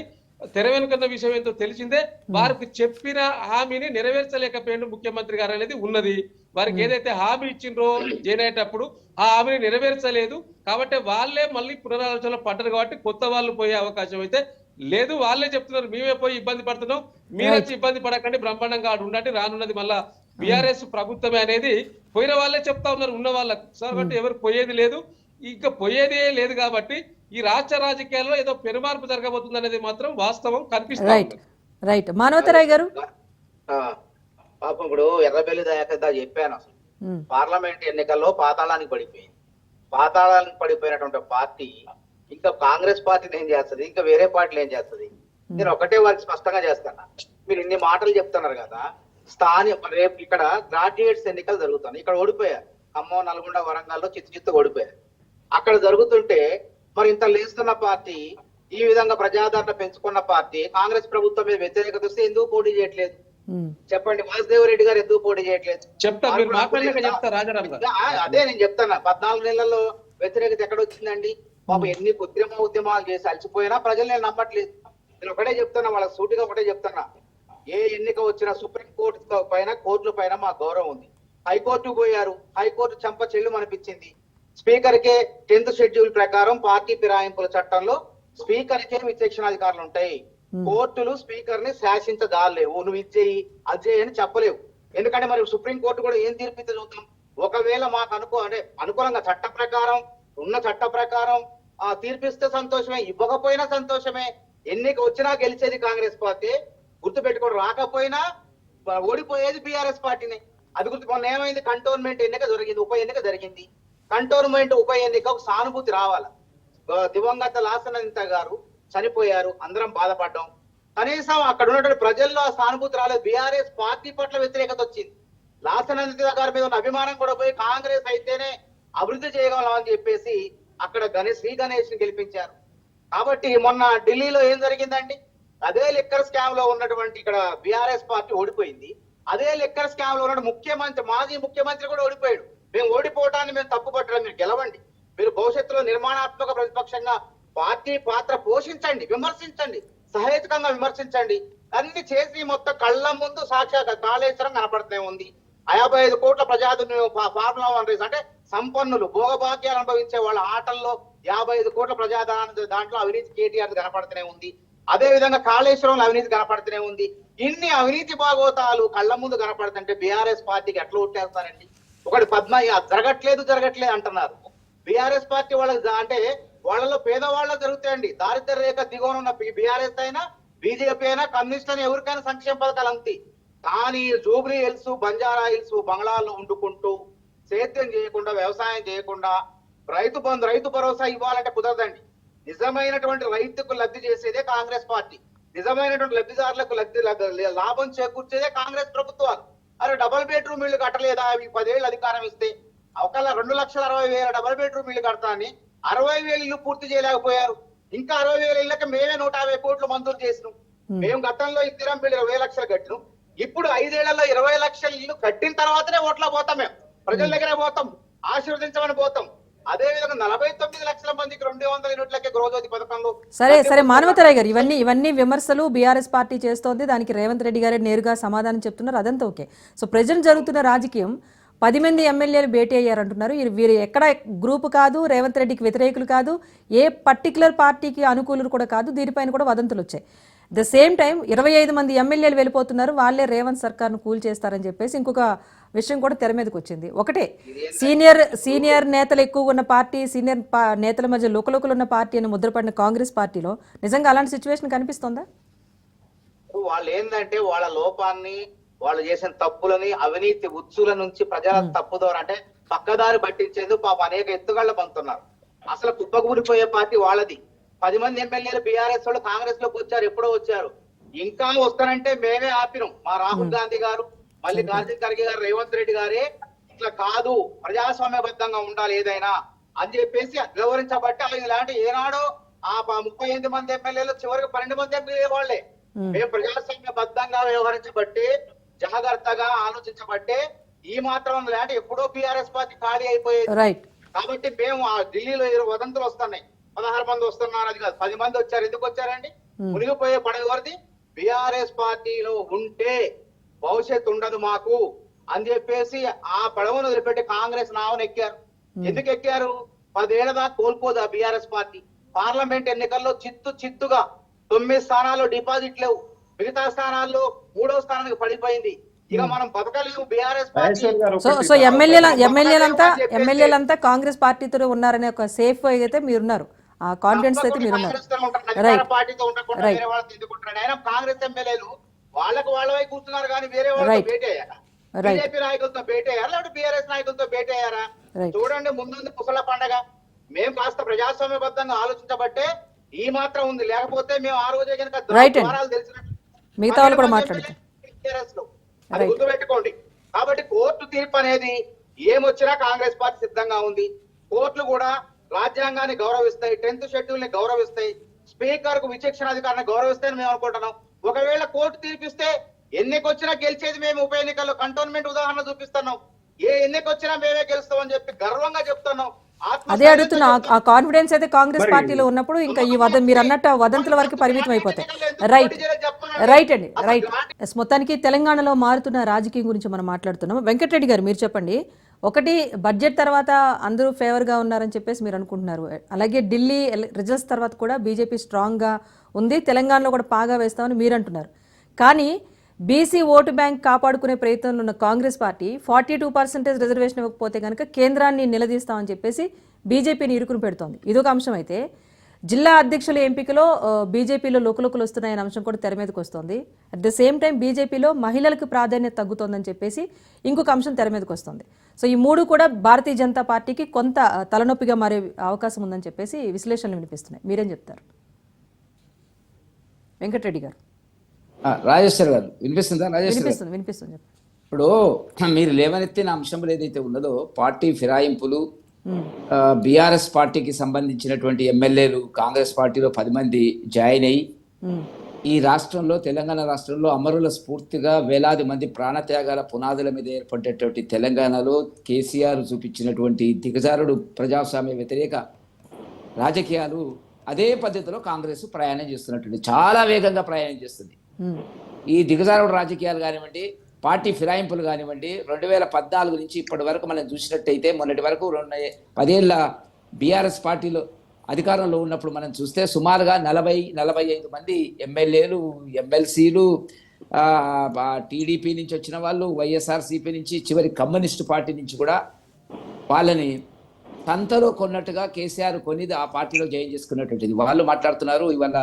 తెర వెనుకన్న విషయం ఏంటో తెలిసిందే. వారికి చెప్పిన హామీని నెరవేర్చలేకపోయిన ముఖ్యమంత్రి గారు అనేది ఉన్నది. వారికి ఏదైతే హామీ ఇచ్చిండ్రో జాయిన్ అయ్యేటప్పుడు ఆ హామీని నెరవేర్చలేదు. కాబట్టి వాళ్ళే మళ్ళీ పునరాలోచనలో పడ్డారు. కాబట్టి కొత్త వాళ్ళు పోయే అవకాశం అయితే లేదు. వాళ్ళే చెప్తున్నారు మేమే పోయి ఇబ్బంది పడుతున్నాం, మీరు వచ్చి ఇబ్బంది పడకండి, బ్రహ్మాండంగా ఉండండి, రానున్నది మళ్ళా బీఆర్ఎస్ ప్రభుత్వమే అనేది పోయిన వాళ్ళే చెప్తా ఉన్నారు ఉన్న వాళ్ళకు. కాబట్టి ఎవరు పోయేది లేదు, ఇంకా పోయేదే లేదు. కాబట్టి ఈ రాష్ట్ర రాజకీయాల్లో ఏదో పెరుమార్పు జరగబోతుంది అనేది మాత్రం వాస్తవం కనిపిస్తుంది. రైట్ మానవతరాయ్ గారు, పాపం ఇప్పుడు ఎర్రబెల్లి దయాకర్ చెప్పాను, అసలు పార్లమెంట్ ఎన్నికల్లో పాతాళానికి పడిపోయినటువంటి పార్టీ ఇంకా కాంగ్రెస్ పార్టీని ఏం చేస్తుంది, ఇంకా వేరే పార్టీలు ఏం చేస్తుంది? నేను ఒకటే వారికి స్పష్టంగా చేస్తాను. మీరు ఇన్ని మాటలు చెప్తున్నారు కదా, రేపు ఇక్కడ గ్రాడ్యుయేట్స్ ఎన్నికలు జరుగుతున్నాయి. ఇక్కడ ఓడిపోయారు, ఖమ్మం, నల్గొండ, వరంగల్లో చిత్తు ఓడిపోయారు. అక్కడ జరుగుతుంటే మరి ఇంత లేస్తున్న పార్టీ, ఈ విధంగా ప్రజాదరణ పెంచుకున్న పార్టీ కాంగ్రెస్ ప్రభుత్వం మీద వ్యతిరేకత వస్తే ఎందుకు పోటీ చేయట్లేదు చెప్పండి? వాసుదేవ్ రెడ్డి గారు ఎందుకు పోటీ చేయట్లేదు? అదే నేను చెప్తాను. 14 నెలల్లో వ్యతిరేకత ఎక్కడ వచ్చిందండి? పాపం ఎన్ని ఉద్యమాలు చేసి అలసిపోయినా ప్రజలు నేను నమ్మట్లేదు. నేను ఒకటే చెప్తున్నా, వాళ్ళకి సూటిగా ఒకటే చెప్తున్నా, ఏ ఎన్నిక వచ్చినా సుప్రీం కోర్టు పైన, కోర్టుల పైన మా గౌరవం ఉంది. హైకోర్టు పోయారు, హైకోర్టు చెంప చెల్లు అనిపించింది. స్పీకర్ కే 10th షెడ్యూల్ ప్రకారం పార్టీ ఫిరాయింపుల చట్టంలో స్పీకర్ కే విచక్షణాధికారులు ఉంటాయి. కోర్టులు స్పీకర్ ని శాసించదాలేవు, నువ్వు ఇచ్చేయి అజయ్ అని చెప్పలేవు. ఎందుకంటే మరి సుప్రీం కోర్టు కూడా ఏం తీర్పితే చూద్దాం. ఒకవేళ మాకు అనుకూలంగా చట్ట ప్రకారం తీర్పిస్తే సంతోషమే, ఇవ్వకపోయినా సంతోషమే. ఎన్నిక వచ్చినా గెలిచేది కాంగ్రెస్ పార్టీ, గుర్తుపెట్టుకోండి. రాకపోయినా ఓడిపోయేది బీఆర్ఎస్ పార్టీని. అది మొన్న ఏమైంది, కంటోన్మెంట్ ఎన్నిక జరిగింది, ఉప ఎన్నిక జరిగింది. కంటోన్మెంట్ ఉప ఎన్నిక ఒక సానుభూతి రావాలి. దివంగత లాసనంత గారు చనిపోయారు, అందరం బాధపడ్డాం. కనీసం అక్కడ ఉన్నటువంటి ప్రజల్లో ఆ సానుభూతి రాలేదు. బీఆర్ఎస్ పార్టీ పట్ల వ్యతిరేకత వచ్చింది. లాసనంత గారి మీద ఉన్న అభిమానం కూడా పోయి కాంగ్రెస్ అయితేనే అభివృద్ధి చేయగలం అని చెప్పేసి అక్కడ శ్రీ గణేష్ ని గెలిపించారు. కాబట్టి మొన్న ఢిల్లీలో ఏం జరిగిందండి, అదే లిక్కర్ స్కామ్ లో ఉన్నటువంటి ఇక్కడ బీఆర్ఎస్ పార్టీ ఓడిపోయింది. అదే లిక్కర్ స్కామ్ లో ఉన్న ముఖ్యమంత్రి, మాజీ ముఖ్యమంత్రి కూడా ఓడిపోయాడు. మేము ఓడిపోవటాన్ని మేము తప్పు పట్టడం, మీరు గెలవండి, మీరు భవిష్యత్తులో నిర్మాణాత్మక ప్రతిపక్షంగా పార్టీ పాత్ర పోషించండి, విమర్శించండి, సహేతుకంగా విమర్శించండి. అన్ని చేసి మొత్తం కళ్ళ ముందు సాక్షాత్ కాళేశ్వరం కనపడుతూనే ఉంది. 55 కోట్ల ప్రజాధనం ఫార్ములా 1 రేస్ అంటే సంపన్నులు భోగభాగ్యాలు అనుభవించే వాళ్ళ ఆటల్లో 55 కోట్ల ప్రజాధనాన్ని దాంట్లో అవినీతి కేటీఆర్ కనపడుతూనే ఉంది. అదే విధంగా కాళేశ్వరంలో అవినీతి కనపడుతూనే ఉంది. ఇన్ని అవినీతి భాగోతాలు కళ్ళ ముందు కనపడుతుంటే బీఆర్ఎస్ పార్టీకి ఎట్లా ఓటేస్తారండి? ఒకటి జరగట్లేదు అంటున్నారు. బీఆర్ఎస్ పార్టీ వాళ్ళకి అంటే వాళ్ళలో పేదవాళ్ళ జరుగుతాయండి. దారిద్ర్య రేఖ దిగువన ఉన్న బీఆర్ఎస్ అయినా బీజేపీ అయినా కమ్యూనిస్ట్ అయినా ఎవరికైనా సంక్షేమ పథకాలు అంతే. కానీ జూబ్లీ హిల్స్, బంజారా హిల్స్ బంగ్లాల్లో వండుకుంటూ సేద్యం చేయకుండా, వ్యవసాయం చేయకుండా రైతు బంధు, రైతు భరోసా ఇవ్వాలంటే కుదరదండి. నిజమైనటువంటి రైతుకు లబ్ధి చేసేదే కాంగ్రెస్ పార్టీ. నిజమైనటువంటి లబ్ధిదారులకు లాభం చేకూర్చేదే కాంగ్రెస్ ప్రభుత్వాలు. అరే డబుల్ బెడ్రూమ్ ఇళ్లు కట్టలేదా? 10 ఏళ్ళు అధికారం ఇస్తే ఒకళ్ళ 2,60,000 డబుల్ బెడ్రూమ్ ఇళ్లు కడతాని 60,000 ఇల్లు పూర్తి చేయలేకపోయారు. ఇంకా 60,000 ఇళ్ళకి మేమే 150 కోట్లు మంజూరు చేసినాం. మేము గతంలో ఇందిరం బిల్లు 20 లక్షలు కట్టినాం. ఇప్పుడు 5 ఏళ్లలో 20 లక్షల ఇల్లు కట్టిన తర్వాతనే ఓట్లా పోతాం. మేము ప్రజల దగ్గరే పోతాం, ఆశీర్వదించమని పోతాం. అదే విధంగా 49 లక్షల మందికి 200 యూనిట్లకే గృహజ్యోతి పథకంలో. సరే మానవతరాయ్ గారు, ఇవన్నీ విమర్శలు బీఆర్ఎస్ పార్టీ చేస్తోంది. దానికి రేవంత్ రెడ్డి గారే నేరుగా సమాధానం చెప్తున్నారు. అదంతా ఓకే. సో ప్రజెంట్ జరుగుతున్న రాజకీయం 10 మంది ఎమ్మెల్యేలు భేటీ అయ్యారంటున్నారు. వీరు ఎక్కడ గ్రూప్ కాదు, రేవంత్ రెడ్డికి వ్యతిరేకులు కాదు, ఏ పర్టికులర్ పార్టీకి అనుకూలులు కూడా కాదు. దీనిపైన కూడా వదంతులు వచ్చాయి. ద సేమ్ టైం 25 మంది ఎమ్మెల్యేలు వెళ్ళిపోతున్నారు, వాళ్ళే రేవంత్ సర్కార్ను కూల్ చేస్తారని చెప్పేసి ఇంకొక విషయం కూడా తెర మీదకి వచ్చింది. ఒకటే సీనియర్ నేతలు ఎక్కువ ఉన్న పార్టీ, సీనియర్ నేతల మధ్య లుకలుకలు ఉన్న పార్టీ అని ముద్రపడిన కాంగ్రెస్ పార్టీలో నిజంగా అలాంటి సిచ్యువేషన్ కనిపిస్తుందా? వాళ్ళు ఏంటంటే వాళ్ళ లోపాన్ని, వాళ్ళు చేసిన తప్పులని, అవినీతి ఉచ్చుల నుంచి ప్రజల తప్పుదోర అంటే పక్కదారి పట్టించేందుకు పాప అనేక ఎత్తుగళ్ల పంతున్నారు. అసలు కుప్పకూలిపోయే పార్టీ వాళ్ళది. 10 మంది ఎమ్మెల్యేలు బీఆర్ఎస్ వాళ్ళు కాంగ్రెస్ లోకి వచ్చారు, ఎప్పుడో వచ్చారు. ఇంకా వస్తారంటే మేమే ఆపినాం. మా రాహుల్ గాంధీ గారు, మల్లికార్జున ఖర్గే గారు, రేవంత్ రెడ్డి గారే ఇట్లా కాదు, ప్రజాస్వామ్యబద్ధంగా ఉండాలి ఏదైనా అని చెప్పేసి వివరించబట్టి ఇలాంటి ఏనాడో ఆ 38 మంది ఎమ్మెల్యేలు చివరికి 12 మంది ఎమ్మెల్యే వాళ్ళే. మేము ప్రజాస్వామ్యబద్ధంగా వ్యవహరించబట్టి, జాగ్రత్తగా ఆలోచించబట్టే ఈ మాత్రం లాంటి ఎప్పుడో బీఆర్ఎస్ పార్టీ ఖాళీ అయిపోయేది. కాబట్టి మేము ఆ ఢిల్లీలో వదంతులు వస్తున్నాయి, 16 మంది వస్తున్నారు, అది కాదు 10 మంది వచ్చారు. ఎందుకు వచ్చారండి? మునిగిపోయే పడవ వరది బీఆర్ఎస్ పార్టీలో ఉంటే భవిష్యత్తు ఉండదు మాకు అని చెప్పేసి ఆ పడవను వదిలిపెట్టి కాంగ్రెస్ నావను ఎక్కారు. ఎందుకు ఎక్కారు? 10 ఏళ్ల దాకా కోల్పోదు ఆ బీఆర్ఎస్ పార్టీ. పార్లమెంట్ ఎన్నికల్లో చిత్తుగా 9 స్థానాల్లో డిపాజిట్ లేవు, మిగతా స్థానాల్లో 3వ స్థానానికి పడిపోయింది. ఇక మనం బతకలేము బీఆర్ఎస్ పార్టీ. సో ఎమ్మెల్యేలంతా కాంగ్రెస్ పార్టీతో ఉన్నారనే ఒక సేఫ్ అయితే మీరున్నారు, ఆ కాన్ఫిడెన్స్ అయితే మీరున్నారు. పార్టీతో ఉండకుండా వేరే వాళ్ళతో ఎందుకుంటున్నాడు ఆయన? కాంగ్రెస్ ఎమ్మెల్యేలు వాళ్ళవై కూర్చున్నారు కానీ వేరే వాళ్ళతో భేటీ అయ్యారా? బీజేపీ నాయకులతో భేటీ అయ్యారా, లేకపోతే బీఆర్ఎస్ నాయకులతో భేటీ అయ్యారా? చూడండి, ముందుంది ముసల పండగ. మేము కాస్త ప్రజాస్వామ్యబద్ధంగా ఆలోచించబట్టే ఈ మాత్రం ఉంది. లేకపోతే మేము ఆ రోజే కనుక ద్వారాలు తెలిసినట్టు మిగతా వాళ్ళు కూడా మాట్లాడుతారు. అది గుర్తుపెట్టుకోండి. కాబట్టి కోర్టు తీర్పు అనేది ఏమొచ్చినా కాంగ్రెస్ పార్టీ సిద్ధంగా ఉంది. కోర్టులు కూడా రాజ్యాంగాన్ని గౌరవిస్తాయి, 10th షెడ్యూల్ ని గౌరవిస్తాయి, స్పీకర్ కు విచక్షణ అధికారాన్ని గౌరవిస్తాయని మేము అనుకుంటున్నాం. ఒకవేళ కోర్టు తీర్పిస్తే ఎన్నికొచ్చినా గెలిచేది మేము. ఉప ఎన్నికల్లో కంటోన్మెంట్ ఉదాహరణ చూపిస్తున్నాం. ఏ ఎన్నికొచ్చినా మేమే గెలుస్తామని చెప్పి గర్వంగా చెప్తున్నాం. అదే అడుగుతున్నా, ఆ కాన్ఫిడెన్స్ అయితే కాంగ్రెస్ పార్టీలో ఉన్నప్పుడు ఇంకా ఈ మీరు అన్నట్టు వదంతుల వరకు పరిమితం అయిపోతాయి. రైట్ అండి. మొత్తానికి తెలంగాణలో మారుతున్న రాజకీయం గురించి మనం మాట్లాడుతున్నాం. వెంకటరెడ్డి గారు, మీరు చెప్పండి. ఒకటి, బడ్జెట్ తర్వాత అందరూ ఫేవర్గా ఉన్నారని చెప్పేసి మీరు అనుకుంటున్నారు. అలాగే ఢిల్లీ రిజల్ట్స్ తర్వాత కూడా బీజేపీ స్ట్రాంగ్గా ఉంది, తెలంగాణలో కూడా పాగా వేస్తామని మీరు అంటున్నారు. కానీ బీసీ ఓటు బ్యాంక్ కాపాడుకునే ప్రయత్నంలో ఉన్న కాంగ్రెస్ పార్టీ 42% రిజర్వేషన్ ఇవ్వకపోతే కనుక కేంద్రాన్ని నిలదీస్తామని చెప్పేసి బీజేపీని ఇరుకును పెడుతోంది. ఇదొక అంశం అయితే, జిల్లా అధ్యక్షుల ఎంపికలో బీజేపీలో లుకలుకలు వస్తున్నాయనే అంశం కూడా తెర మీదకి వస్తుంది. అట్ ద సేమ్ టైం బీజేపీలో మహిళలకు ప్రాధాన్యత తగ్గుతోందని చెప్పేసి ఇంకొక అంశం తెర మీదకి వస్తుంది. సో ఈ మూడు కూడా భారతీయ జనతా పార్టీకి కొంత తలనొప్పిగా మారే అవకాశం ఉందని చెప్పేసి విశ్లేషణలు వినిపిస్తున్నాయి. మీరేం చెప్తారు వెంకటరెడ్డి గారు? రాజేశ్వర్ గారు వినిపిస్తుందా? రాజేశ్వర్ వినిపిస్తుంది. ఇప్పుడు మీరు లేవనెత్తిన అంశంలో ఏదైతే ఉన్నదో పార్టీ ఫిరాయింపులు, బీఆర్ఎస్ పార్టీకి సంబంధించినటువంటి ఎమ్మెల్యేలు కాంగ్రెస్ పార్టీలో 10 మంది జాయిన్ అయ్యి ఈ రాష్ట్రంలో, తెలంగాణ రాష్ట్రంలో అమరుల స్ఫూర్తిగా వేలాది మంది ప్రాణత్యాగాల పునాదుల మీద ఏర్పడేటువంటి తెలంగాణలో కేసీఆర్ చూపించినటువంటి దిగజారుడు ప్రజాస్వామ్య వ్యతిరేక రాజకీయాలు అదే పద్ధతిలో కాంగ్రెస్ ప్రయాణం చేస్తున్నటువంటి, చాలా వేగంగా ప్రయాణం చేస్తుంది. ఈ దిగజారుడు రాజకీయాలు కానివ్వండి, పార్టీ ఫిరాయింపులు కానివ్వండి, 2014 నుంచి ఇప్పటి వరకు మనం చూసినట్టయితే, మొన్నటి వరకు 10 ఏళ్ళ బీఆర్ఎస్ పార్టీలో అధికారంలో ఉన్నప్పుడు మనం చూస్తే సుమారుగా 40-45 మంది ఎమ్మెల్యేలు, ఎమ్మెల్సీలు, టీడీపీ నుంచి వచ్చిన వాళ్ళు, వైఎస్ఆర్సీపీ నుంచి, చివరి కమ్యూనిస్టు పార్టీ నుంచి కూడా వాళ్ళని సంతలో కొన్నట్టుగా కేసీఆర్ కొని ఆ పార్టీలో జాయిన్ చేసుకున్నటువంటిది వాళ్ళు మాట్లాడుతున్నారు. ఇవాళ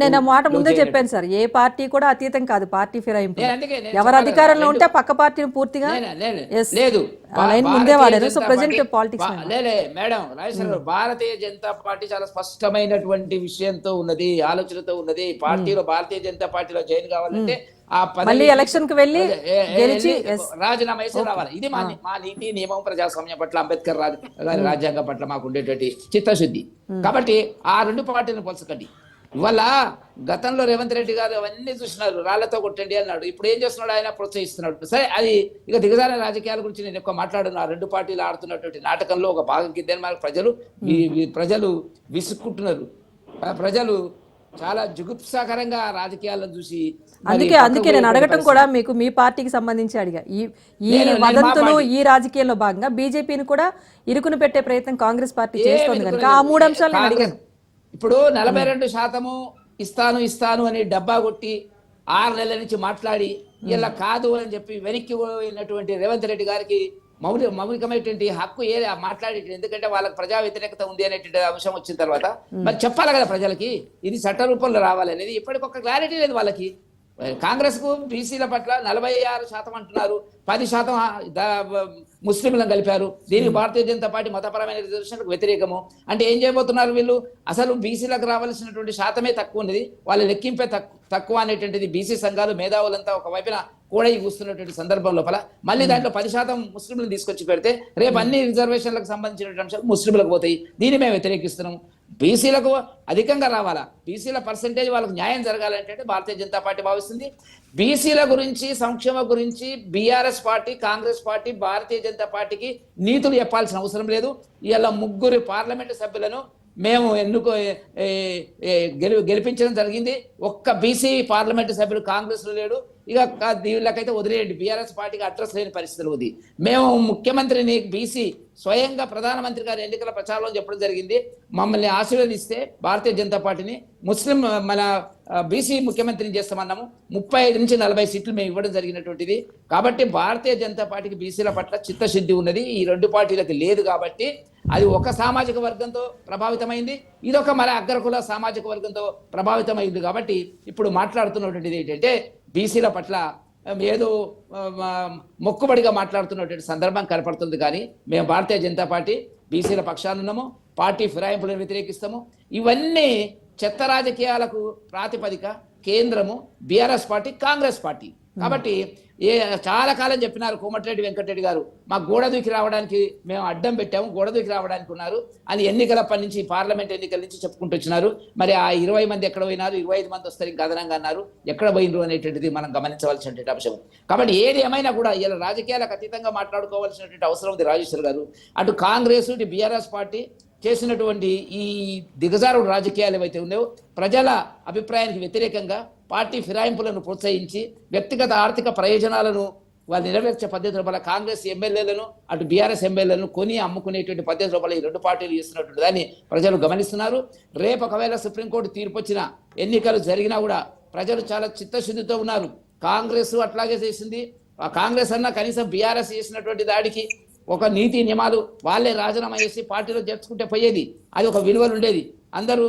నేను మాట ముందే చెప్పాను సార్, ఏ పార్టీ కూడా అతీతం కాదు పార్టీ ఫిరాయింపు. ఎవరు అధికారంలో ఉంటే పక్క పార్టీని పూర్తిగా లేదు ముందే వాడారు. So present politics madam Rajeshwara, Bharatiya Janata Party చాలా స్పష్టమైనటువంటి విషయంతో ఉన్నది, ఆలోచనతో ఉన్నది. పార్టీలో భారతీయ జనతా పార్టీలో జాయిన్ కావాలంటే మళ్ళీ ఎలక్షన్ కి వెళ్ళి గెలిచి రాజీనామా చేసి రావాలి. ఇది మా నీతి నియమం, ప్రజాస్వామ్యం పట్ల, అంబేద్కర్ రాజ్యాంగం పట్ల మాకు ఉండేటువంటి చిత్తశుద్ధి. కాబట్టి ఆ 2 పార్టీలను పొలసకండి. ఇవాళ గతంలో రేవంత్ రెడ్డి గారు అవన్నీ చూసినారు, రాళ్లతో కొట్టండి అన్నాడు. ఇప్పుడు ఏం చేస్తున్నాడు? ఆయన ప్రోత్సహిస్తున్నాడు. సరే, అది ఇక దిగజారిన రాజకీయాల గురించి నేను ఎక్కువ మాట్లాడను. ఆ 2 పార్టీలు ఆడుతున్నటువంటి నాటకంలో ఒక భాగం కింద మనకు ప్రజలు విసుక్కుంటున్నారు. ప్రజలు చాలా జుగుప్సాకరంగా రాజకీయాలను చూసి, అందుకే నేను అడగటం కూడా మీకు మీ పార్టీకి సంబంధించి అడిగా. ఈ వదంతులు, ఈ రాజకీయాల్లో భాగంగా బీజేపీని కూడా ఇరుకును పెట్టే ప్రయత్నం కాంగ్రెస్ పార్టీ చేస్తుంది కనుక ఆ 3 అంశాలు నేను అడిగాను. ఇప్పుడు 42% ఇస్తాను అని డబ్బా కొట్టి 6 నెలల నుంచి మాట్లాడి ఇలా కాదు అని చెప్పి వెనక్కి పోయినటువంటి రేవంత్ రెడ్డి గారికి మౌలికమైనటువంటి హక్కు మాట్లాడే, ఎందుకంటే వాళ్ళకి ప్రజా వ్యతిరేకత ఉంది అనేటువంటి అంశం వచ్చిన తర్వాత మరి చెప్పాలి కదా ప్రజలకి, ఇది చట్ట రూపంలో రావాలి అనేది. ఇప్పటికొక క్లారిటీ లేదు వాళ్ళకి. కాంగ్రెస్ కు బీసీల పట్ల 46% అంటున్నారు, 10% ముస్లింలను కలిపారు. దీనికి భారతీయ జనతా పార్టీ మతపరమైన రిజర్వేషన్లకు వ్యతిరేకము. అంటే ఏం చేయబోతున్నారు వీళ్ళు? అసలు బీసీలకు రావాల్సినటువంటి శాతమే తక్కువ ఉన్నది, వాళ్ళ లెక్కింపే తక్కువ అనేటువంటిది బీసీ సంఘాలు, మేధావులంతా ఒకవైపున కూడా కూస్తున్నటువంటి సందర్భం లోపల మళ్ళీ దాంట్లో 10% ముస్లింలను తీసుకొచ్చి పెడితే రేపు అన్ని రిజర్వేషన్లకు సంబంధించినటువంటి అంశాలు ముస్లింలకు పోతాయి. దీన్ని మేము వ్యతిరేకిస్తున్నాము. బీసీలకు అధికంగా రావాలా, బీసీల పర్సెంటేజ్ వాళ్ళకు న్యాయం జరగాలంటే భారతీయ జనతా పార్టీ భావిస్తుంది. బీసీల గురించి, సంక్షేమం గురించి BRS party, Congress party, Bharatiya Janata పార్టీకి నీతులు చెప్పాల్సిన అవసరం లేదు. ఇలా 3 పార్లమెంటు సభ్యులను మేము గెలిపించడం జరిగింది. ఒక్క బీసీ పార్లమెంటు సభ్యులు కాంగ్రెస్లో లేడు. ఇక వీళ్ళకైతే వదిలేయండి, బీఆర్ఎస్ పార్టీకి అడ్రస్ లేని పరిస్థితులు ఉంది. మేము ముఖ్యమంత్రిని బీసీ స్వయంగా ప్రధానమంత్రి గారి ఎన్నికల ప్రచారంలో చెప్పడం జరిగింది, మమ్మల్ని ఆశీర్వదిస్తే భారతీయ జనతా పార్టీని ముస్లిం మన బీసీ ముఖ్యమంత్రిని చేస్తామన్నాము. 35 నుంచి 40 సీట్లు మేము ఇవ్వడం జరిగినటువంటిది. కాబట్టి భారతీయ జనతా పార్టీకి బీసీల పట్ల చిత్తశుద్ధి ఉన్నది, ఈ 2 పార్టీలకు లేదు. కాబట్టి అది ఒక సామాజిక వర్గంతో ప్రభావితమైంది, ఇదొక మన అగ్రకుల సామాజిక వర్గంతో ప్రభావితమైంది. కాబట్టి ఇప్పుడు మాట్లాడుతున్నటువంటిది ఏంటంటే బీసీల పట్ల ఏదో మొక్కుబడిగా మాట్లాడుతున్నటువంటి సందర్భం కనపడుతుంది. కానీ మేము భారతీయ జనతా పార్టీ బీసీల పక్షాన ఉన్నాము, పార్టీ ఫిరాయింపులను వ్యతిరేకిస్తాము. ఇవన్నీ చెత్త రాజకీయాలకు ప్రాతిపదిక కేంద్రము బీఆర్ఎస్ పార్టీ, కాంగ్రెస్ పార్టీ. కాబట్టి చాలా కాలం చెప్పినారు కోమటిరెడ్డి వెంకటరెడ్డి గారు, మా గోడ దూకి రావడానికి మేము అడ్డం పెట్టాము, గోడ దూకి రావడానికి ఉన్నారు అని ఎన్నికలప్పటి నుంచి, పార్లమెంట్ ఎన్నికల నుంచి చెప్పుకుంటూ వచ్చినారు. మరి ఆ 20 మంది ఎక్కడ పోయినారు, 25 మంది వస్తారు ఇంకా అదనంగా అన్నారు, ఎక్కడ పోయినరు అనేటువంటిది మనం గమనించవలసినటువంటి అంశం. కాబట్టి ఏది ఏమైనా కూడా ఇలా రాజకీయాలకు అతీతంగా మాట్లాడుకోవాల్సినటువంటి అవసరం ఉంది రాజేశ్వర్ గారు. అటు కాంగ్రెస్, ఇటు బీఆర్ఎస్ పార్టీ చేసినటువంటి ఈ దిగజారుడు రాజకీయాలు ఏవైతే ఉన్నాయో, ప్రజల అభిప్రాయానికి వ్యతిరేకంగా పార్టీ ఫిరాయింపులను ప్రోత్సహించి వ్యక్తిగత ఆర్థిక ప్రయోజనాలను వాళ్ళు నెరవేర్చే పద్ధతి లోపల కాంగ్రెస్ ఎమ్మెల్యేలను, అటు బీఆర్ఎస్ ఎమ్మెల్యేలను కొని అమ్ముకునేటువంటి పద్ధతి లోపల ఈ 2 పార్టీలు చేస్తున్నటువంటి దాన్ని ప్రజలు గమనిస్తున్నారు. రేపు ఒకవేళ సుప్రీంకోర్టు తీర్పు వచ్చిన, ఎన్నికలు జరిగినా కూడా ప్రజలు చాలా చిత్తశుద్ధితో ఉన్నారు. కాంగ్రెస్ అట్లాగే చేసింది, ఆ కాంగ్రెస్ అన్నా కనీసం బీఆర్ఎస్ చేసినటువంటి దాడికి ఒక నీతి నియమాలు వాళ్ళే రాజీనామా చేసి పార్టీలో చేర్చుకుంటే పోయేది. అది ఒక విలువలు ఉండేది, అందరూ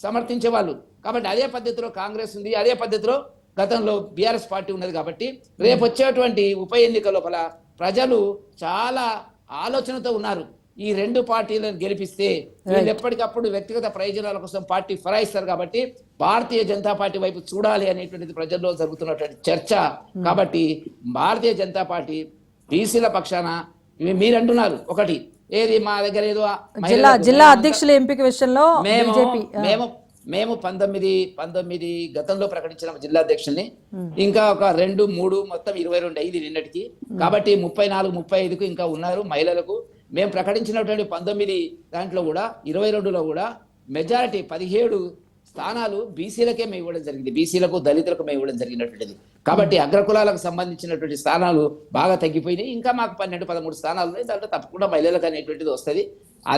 సమర్థించేవాళ్ళు. కాబట్టి అదే పద్ధతిలో కాంగ్రెస్ ఉంది, అదే పద్ధతిలో గతంలో బీఆర్ఎస్ పార్టీ ఉన్నది. కాబట్టి రేపు వచ్చేటువంటి ఉప ఎన్నిక లోపల ప్రజలు చాలా ఆలోచనతో ఉన్నారు. ఈ రెండు పార్టీలను గెలిపిస్తే వీళ్ళు ఎప్పటికప్పుడు వ్యక్తిగత ప్రయోజనాల కోసం పార్టీ ఫిరాయిస్తారు. కాబట్టి భారతీయ జనతా పార్టీ వైపు చూడాలి అనేటువంటిది ప్రజల్లో జరుగుతున్నటువంటి చర్చ. కాబట్టి భారతీయ జనతా పార్టీ బీసీల పక్షాన మీరు అంటున్నారు ఒకటి, ఏది మా దగ్గర ఏదో జిల్లా అధ్యక్షుల ఎంపిక విషయంలో మేము 19 గతంలో ప్రకటించిన జిల్లా అధ్యక్షుల్ని, ఇంకా ఒక 2, 3 మొత్తం 22 అయింది నిన్నటికి. కాబట్టి 34, 35కు ఇంకా ఉన్నారు మహిళలకు. మేము ప్రకటించినటువంటి 19 దాంట్లో కూడా 22లో కూడా మెజారిటీ 17 స్థానాలు బీసీలకే మేము ఇవ్వడం జరిగింది, బీసీలకు దళితులకు మేము ఇవ్వడం జరిగినటువంటిది. కాబట్టి అగ్రకులాలకు సంబంధించినటువంటి స్థానాలు బాగా తగ్గిపోయినాయి. ఇంకా మాకు 12, 13 స్థానాలు ఉన్నాయి. దాంట్లో తప్పకుండా మహిళలకు అనేటువంటిది వస్తుంది,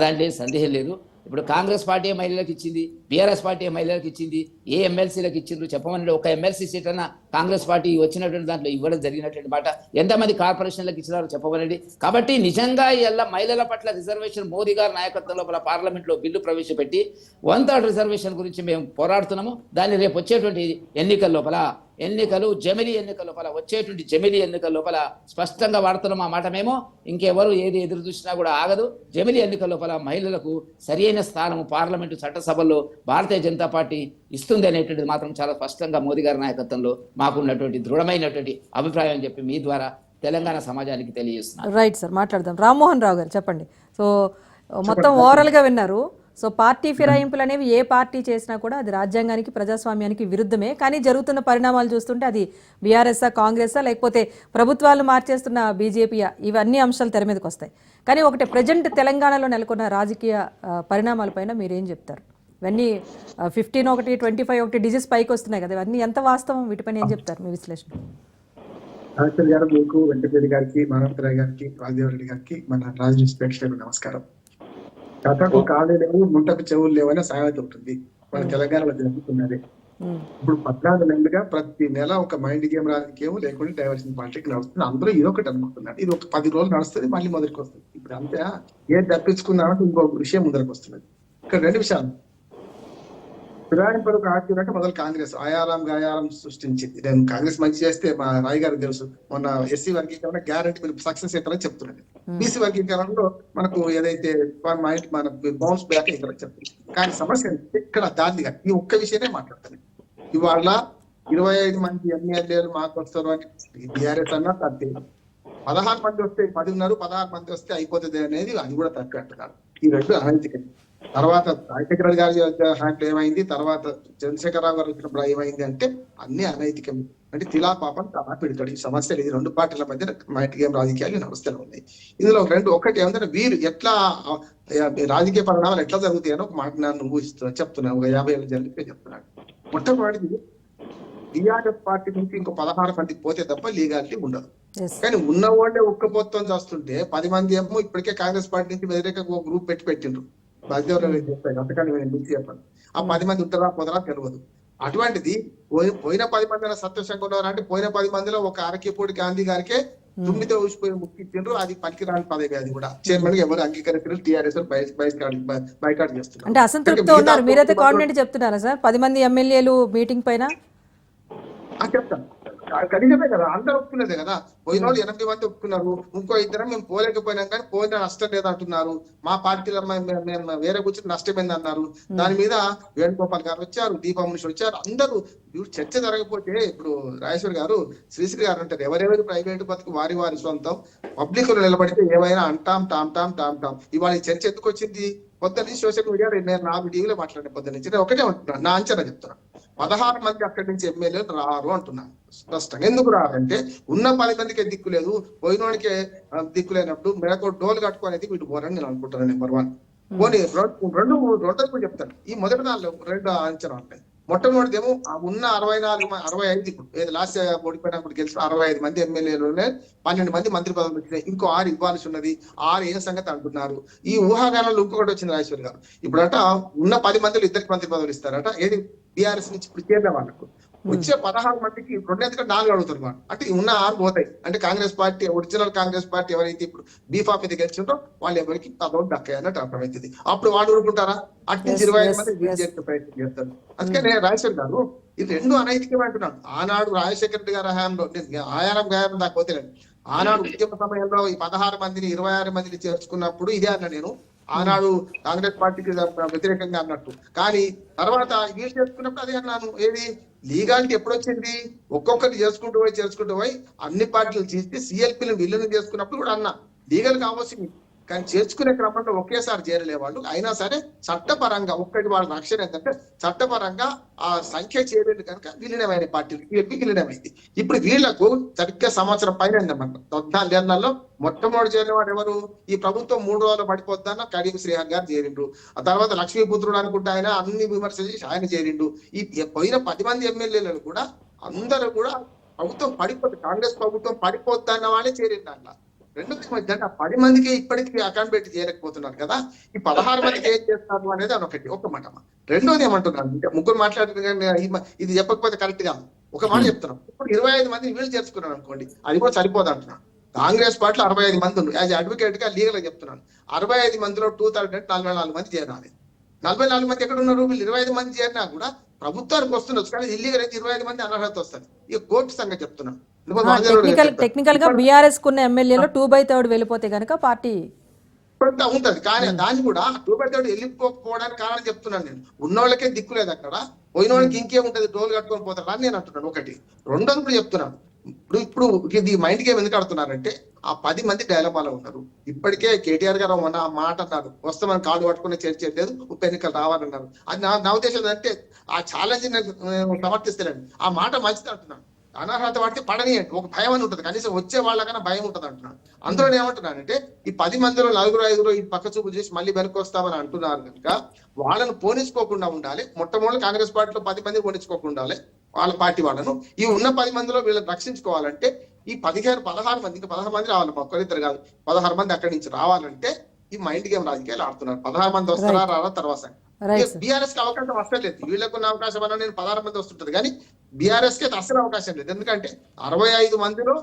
దాంట్లో సందేహం లేదు. ఇప్పుడు కాంగ్రెస్ పార్టీ మహిళలకు ఇచ్చింది, బీఆర్ఎస్ పార్టీ మహిళలకు ఇచ్చింది, ఏ ఎమ్మెల్సీలకు ఇచ్చిండ్రు చెప్పమని ఒక ఎమ్మెల్సీ సీట్ అన్న కాంగ్రెస్ పార్టీ వచ్చినటువంటి దాంట్లో ఇవ్వడం జరిగినటువంటి మాట. ఎంతమంది కార్పొరేషన్లకు ఇచ్చినారో చెప్పమనండి. కాబట్టి నిజంగా ఇలా మహిళల పట్ల రిజర్వేషన్ మోదీ గారి నాయకత్వం లోపల పార్లమెంట్లో బిల్లు ప్రవేశపెట్టి 1/3 రిజర్వేషన్ గురించి మేము పోరాడుతున్నాము. దాన్ని రేపు వచ్చేటువంటి జమిలీ ఎన్నికల లోపల వచ్చేటువంటి జమిలీ ఎన్నికల లోపల స్పష్టంగా వాడుతున్నాం ఆ మాట. మేము ఇంకెవరు ఏది ఎదురు చూసినా కూడా ఆగదు. జమిలీ ఎన్నికల లోపల మహిళలకు సరియైన స్థానం పార్లమెంటు చట్టసభల్లో భారతీయ జనతా పార్టీ ఇస్తుంది అనేటువంటిది మాత్రం చాలా స్పష్టంగా మోదీ గారి నాయకత్వంలో మాకున్నటువంటి దృఢమైనటువంటి అభిప్రాయం అని చెప్పి మీ ద్వారా తెలంగాణ సమాజానికి తెలియజేస్తున్నారు. రైట్ సార్, మాట్లాడదాం. రామ్మోహన్ రావు గారు చెప్పండి. సో మొత్తం ఓవరాల్గా విన్నారు. సో పార్టీ ఫిరాయింపులు అనేవి ఏ పార్టీ చేసినా కూడా అది రాజ్యాంగానికి ప్రజాస్వామ్యానికి విరుద్ధమే. కానీ జరుగుతున్న పరిణామాలు చూస్తుంటే అది బీఆర్ఎస్ఆ, కాంగ్రెసా, లేకపోతే ప్రభుత్వాలు మార్చేస్తున్న బీజేపీయా, ఇవన్నీ అంశాలు తెర మీదకి వస్తాయి. కానీ ఒకటి ప్రజెంట్ తెలంగాణలో నెలకొన్న రాజకీయ పరిణామాలపైన మీరేం చెప్తారు? ఇవన్నీ 15 ఒకటి 25 డిజిట్స్ పైకి వస్తున్నాయి కదా, ఇవన్నీ ఎంత వాస్తవం? వీటిపైన ఏం చెప్తారు మీ విశ్లేషణ? గారు, మీకు వెంకటరెడ్డి గారికి, మానవతరాయ్ గారికి, రాజదేవరెడ్డి గారికి, మన రాజనీతి ప్రేక్షకులకు నమస్కారం. కథకు కాళ్ళు లేవు, ముంటకు చెవులు లేవనే సామెత ఉంటుంది మన తెలంగాణలో జరుగుతున్నది. ఇప్పుడు 14 నెలలుగా ప్రతి నెల ఒక మైండ్ గేమ్ రాజకీయం లేకుండా డైవర్షన్ పాలిటిక్స్ నడుస్తుంది. అందరూ ఇది ఒకటి అనుకుంటున్నారు. ఇది ఒక 10 రోజులు నడుస్తుంది, మళ్ళీ మొదటికి వస్తుంది. ఇప్పుడు అంతా ఏం తప్పించుకున్నామంటే ఇంకో విషయం ముందరకు వస్తున్నది. ఇక్కడ 2 విషయాలు. ఫిరాయింపులకు ఆర్టీలంటే మొదలు కాంగ్రెస్ గాయారం సృష్టించింది. నేను కాంగ్రెస్ మంచి చేస్తే మా రాయ్ గారికి తెలుసు, మొన్న ఎస్సీ వర్గీకరణ గ్యారంటీ మీరు సక్సెస్ అవుతారని చెప్తున్నది. బీసీ వర్గీకరణలో మనకు ఏదైతే మన బౌన్స్ బ్యాక్ అవుతారని చెప్తుంది. కానీ సమస్య ఇక్కడ దాన్ని ఈ ఒక్క విషయమే మాట్లాడుతుంది. ఇవాళ 25 మంది ఎమ్మెల్యేలు మాకు వస్తారు అని బీఆర్ఎస్ అన్నా తప్పే. 16 మంది వస్తే 10 ఉన్నారు, 16 మంది వస్తే అయిపోతుంది అనేది అది కూడా తప్పే అంటున్నారు. ఈ 2 అనైతికం. తర్వాత రాజశేఖర గారి హ్యాండ్లో ఏమైంది, తర్వాత చంద్రశేఖరరావు గారు వచ్చినప్పుడు ఏమైంది అంటే అన్ని అనైతికం. అంటే తిలా పాపం తలా పెడతాడు. ఈ సమస్యలు ఇది 2 పార్టీల మధ్య మైండ్ గేమ్ రాజకీయాలు సమస్యలు ఉన్నాయి. ఇందులో 2 ఒకటి ఏమంటే వీరు ఎట్లా రాజకీయ పరిణామాలు ఎట్లా జరుగుతాయని ఒక మాట నన్ను చెప్తున్నాను. ఒక 50 ఏళ్ళు జరిగితే చెప్తున్నాను. మొట్టమొదటిది టీఆర్ఎస్ పార్టీ నుంచి ఇంకో 16 మంది పోతే తప్ప లీగాలిటీ ఉండదు. కానీ ఉన్న వాళ్ళే ఒక్కపోతం చేస్తుంటే 10 మంది ఏమో ఇప్పటికే కాంగ్రెస్ పార్టీ నుంచి వ్యతిరేకంగా ఒక గ్రూప్ పెట్టిండ్రు. బాధ్యతలు చెప్తాయి అంతకని నేను మించి చెప్పాను. ఆ 10 మంది ఉంటారా పోతారా తెలియదు. అటువంటిది పోయిన 10 మంది సంతోషంగా ఉన్నారంటే పోయిన 10 మందిలో ఒక అరకేపూడి గాంధీ గారికే తుమ్మితో ఊసిపోయి ముక్కిచ్చిండ్రు. అది పనికిరాని పదవి. అది కూడా చైర్మన్ ఎవరు అంగీకరించారు? టీఆర్ఎస్ బైకాట్ చేస్తున్నారు. అంటే అసంతృప్తితో ఉన్నారు. మీరైతే కాన్ఫిడెంట్ చెప్తున్నారా సార్ 10 మంది ఎమ్మెల్యేలు మీటింగ్ పైన? చెప్తాను, కనీసమే కదా, అందరూ ఒప్పుకున్నదే కదా. పోయిన వాళ్ళు 8 మంది ఒప్పుకున్నారు. ఇంకో 2 మేము పోలేకపోయినాం కానీ పోయిన నష్టం లేదంటున్నారు. మా పార్టీలో మేము వేరే కూర్చొని నష్టమైంది అన్నారు. దాని మీద వేణుగోపాల్ గారు వచ్చారు, దీపా మునిషి వచ్చారు. అందరూ చర్చ జరగకపోతే ఇప్పుడు రాజేశ్వర్ గారు, శ్రీశ్రీ గారు అంటారు ఎవరెవరి ప్రైవేటు బతుకు వారి వారి సొంతం, పబ్లిక్ లో నిలబడితే ఏమైనా అంటాం టామ్. ఇవాళ ఈ చర్చ ఎందుకు వచ్చింది? పొద్దున్న నుంచి సోషల్ మీడియా నేను 4 టీవీలో మాట్లాడే పొద్దున్న నుంచి నేను ఒకటే అంటున్నాను, నా అంచనా చెప్తున్నా. 16 మంది అక్కడి నుంచి ఎమ్మెల్యేలు రారు అంటున్నాను స్పష్టంగా. ఎందుకు రారంటే ఉన్న 10 మందికే దిక్కు లేదు, పోయినోడికే దిక్కు లేనప్పుడు మెడకు డోలు కట్టుకునేది వీళ్ళు పోరని నేను అనుకుంటున్నాను. నెంబర్ 1. పోనీ రెండు చెప్తాను. ఈ మొదటి దానిలో 2 అంచనా ఉంటాయి. మొట్టమొదటిదేమో ఉన్న 65 ఇప్పుడు లాస్ట్ ఓడిపోయినప్పుడు గెలిచిన 65 మంది ఎమ్మెల్యేలునే 12 మంది మంత్రి పదవులు వచ్చినాయి. ఇంకో 6 ఇవ్వాల్సి ఉన్నది. 6 ఏ సంగతి అంటున్నారు. ఈ ఊహాగానాలు ఇంకొకటి వచ్చింది రాజేశ్వర్ గారు. ఇప్పుడట ఉన్న 10 మందిలో 2 మంత్రి పదవులు ఇస్తారట. ఏది బీఆర్ఎస్ నుంచి ఇప్పుడు చేరిన వాళ్ళకు వచ్చే 16 మందికి 2 ఎందుకంటే 4 అడుగుతారు వాడు. అంటే ఉన్న 6 పోతాయి. అంటే Congress party original Congress party ఎవరైతే ఇప్పుడు బీఫామ్ మీద గెలిచిందో వాళ్ళు ఎవరికి పదవులు దక్కాయి అన్నట్టు అర్థమవుతుంది. అప్పుడు వాళ్ళు ఊరుకుంటారా? అటు నుంచి 25 మంది వీళ్ళు చేసే ప్రయత్నం చేస్తారు. అందుకనే రాజశేఖర్ గారు ఇది రెండు అనైతికమే అంటున్నాను. ఆనాడు రాజశేఖర రెడ్డి గారి హయాంలో నేను ఆయారం గాయం దాకా పోతేనండి. ఆనాడు ఉద్యమ సమయంలో ఈ 16 మందిని 26 మందిని చేర్చుకున్నప్పుడు ఇదే అన్న నేను. ఆనాడు కాంగ్రెస్ పార్టీకి వ్యతిరేకంగా అన్నట్టు. కానీ తర్వాత వీళ్ళు చేసుకున్నప్పుడు అదే అన్నాను. ఏది లీగాలిటీ ఎప్పుడు వచ్చింది? ఒక్కొక్కటి చేసుకుంటూ పోయి అన్ని పార్టీలు చేస్తే సిఎల్పీని విలీనం చేసుకున్నప్పుడు కూడా అన్నా లీగల్ కావాల్సింది. కానీ చేర్చుకునే క్రమంలో ఒకేసారి చేరలే వాళ్ళు. అయినా సరే చట్టపరంగా ఒక్కటి వాళ్ళ రక్షణ ఏంటంటే చట్టపరంగా ఆ సంఖ్య చేరేది కనుక విలీనమైన పార్టీలు విలీనమైంది. ఇప్పుడు వీళ్ళకు సరిగ్గా సంవత్సరం పైన 14 ఏళ్లలో మొట్టమొదటి చేరిన వాడు ఎవరు? ఈ ప్రభుత్వం 3 రోజులు పడిపోద్దన్న కరీం శ్రీహర్ గారు చేరిండు. ఆ తర్వాత లక్ష్మీపుత్రుడు అనుకుంటే ఆయన అన్ని విమర్శలు చేసి ఆయన చేరిండు. ఈ పోయిన 10 మంది ఎమ్మెల్యేలను కూడా అందరూ కూడా ప్రభుత్వం పడిపోద్ది, కాంగ్రెస్ ప్రభుత్వం పడిపోద్ది అన్న వాళ్ళే చేరిండు అట్లా. రెండోది మధ్య 10 మందికి ఇప్పటికీ అకౌంట్ పెట్టి చేయలేకపోతున్నారు కదా. ఈ 16 మందికి ఏం చేస్తారు అనేది అది ఒక మాట. రెండోది ఏమంటున్నాను అంటే ముగ్గురు మాట్లాడుతున్నా ఇది చెప్పకపోతే కరెక్ట్ గా ఒక మాట చెప్తున్నాం. ఇప్పుడు 25 మందిని వీళ్ళు చేర్చుకున్నాను అనుకోండి, అది కూడా సరిపోదు అంటున్నాను. కాంగ్రెస్ పార్టీలో 65 మంది ఉన్నారు. యాజ్ అడ్వకేట్ గా లీగల్ గా చెప్తున్నాను. 65 మందిలో 2/3 44 మంది చేరాలి. 44 మంది ఎక్కడ ఉన్నారు? వీళ్ళు 25 మంది చేరినా కూడా ప్రభుత్వానికి వస్తున్నారు. కానీ ఇల్లీగల్ అయితే 25 మంది అనర్హత వస్తుంది. ఇక కోర్టు సంగతి చెప్తున్నాను. టెక్నికల్ గా బీఆర్ఎస్ కున్న ఎమ్మెల్యేలో 2/3 వెళ్ళిపోతే కనుక పార్టీ ఉంటది. కానీ దాన్ని కూడా 2/3 వెళ్ళిపోకపోవడానికి కారణం చెప్తున్నాను నేను. ఉన్నోళ్ళకే దిక్కు లేదు అక్కడ, పోయిన వాళ్ళకి ఇంకేముంటది, డోలు కట్టుకొని పోతారు అని నేను అంటున్నాను. ఒకటి. రెండోది కూడా చెప్తున్నాను. ఇప్పుడు ఇది మైండ్ గేమ్ ఎందుకు ఆడుతున్నారంటే ఆ 10 మంది డైలమాలో ఉన్నారు. ఇప్పటికే కేటీఆర్ గారు మొన్న ఆ మాట అన్నారు, వస్తే మనం కాళ్ళు పట్టుకునే చర్చలేదు, ఉప ఎన్నికలు రావాలన్నారు. అది నా ఉద్దేశం అంటే ఆ ఛాలెంజ్ నేను సమర్థిస్తానండి. ఆ మాట మంచిది అంటున్నాను. అనర్హత పడితే పడనియండి, ఒక భయం అని ఉంటుంది, కనీసం వచ్చే వాళ్ళకన్నా భయం ఉంటుంది అంటున్నాను. అందులో ఏమంటున్నానంటే ఈ 10 మందిలో 4-5 ఈ పక్క చూపు చేసి మళ్ళీ వెనక్కి వస్తామని అంటున్నారు కనుక వాళ్ళను పోనించుకోకుండా ఉండాలి. మొట్టమొదటి కాంగ్రెస్ పార్టీలో 10 మంది పోనించుకోకుండా ఉండాలి వాళ్ళ పార్టీ వాళ్ళను. ఈ ఉన్న 10 మందిలో వీళ్ళని రక్షించుకోవాలంటే ఈ 16 మంది ఇంకా 16 మంది రావాలి, ఒక్కరిద్దరు కాదు, 16 మంది అక్కడి నుంచి రావాలంటే ఈ మైండ్ గేమ్ రాజకీయాలు ఆడుతున్నారు. 16 మంది వస్తారా రారా తర్వాత బీఆర్ఎస్ కి అవకాశం వస్తలేదు. వీళ్ళకున్న అవకాశం అన్న నేను 16 మంది వస్తుంటది కానీ బీఆర్ఎస్ కి అసలు అవకాశం లేదు. ఎందుకంటే 65 మందిలో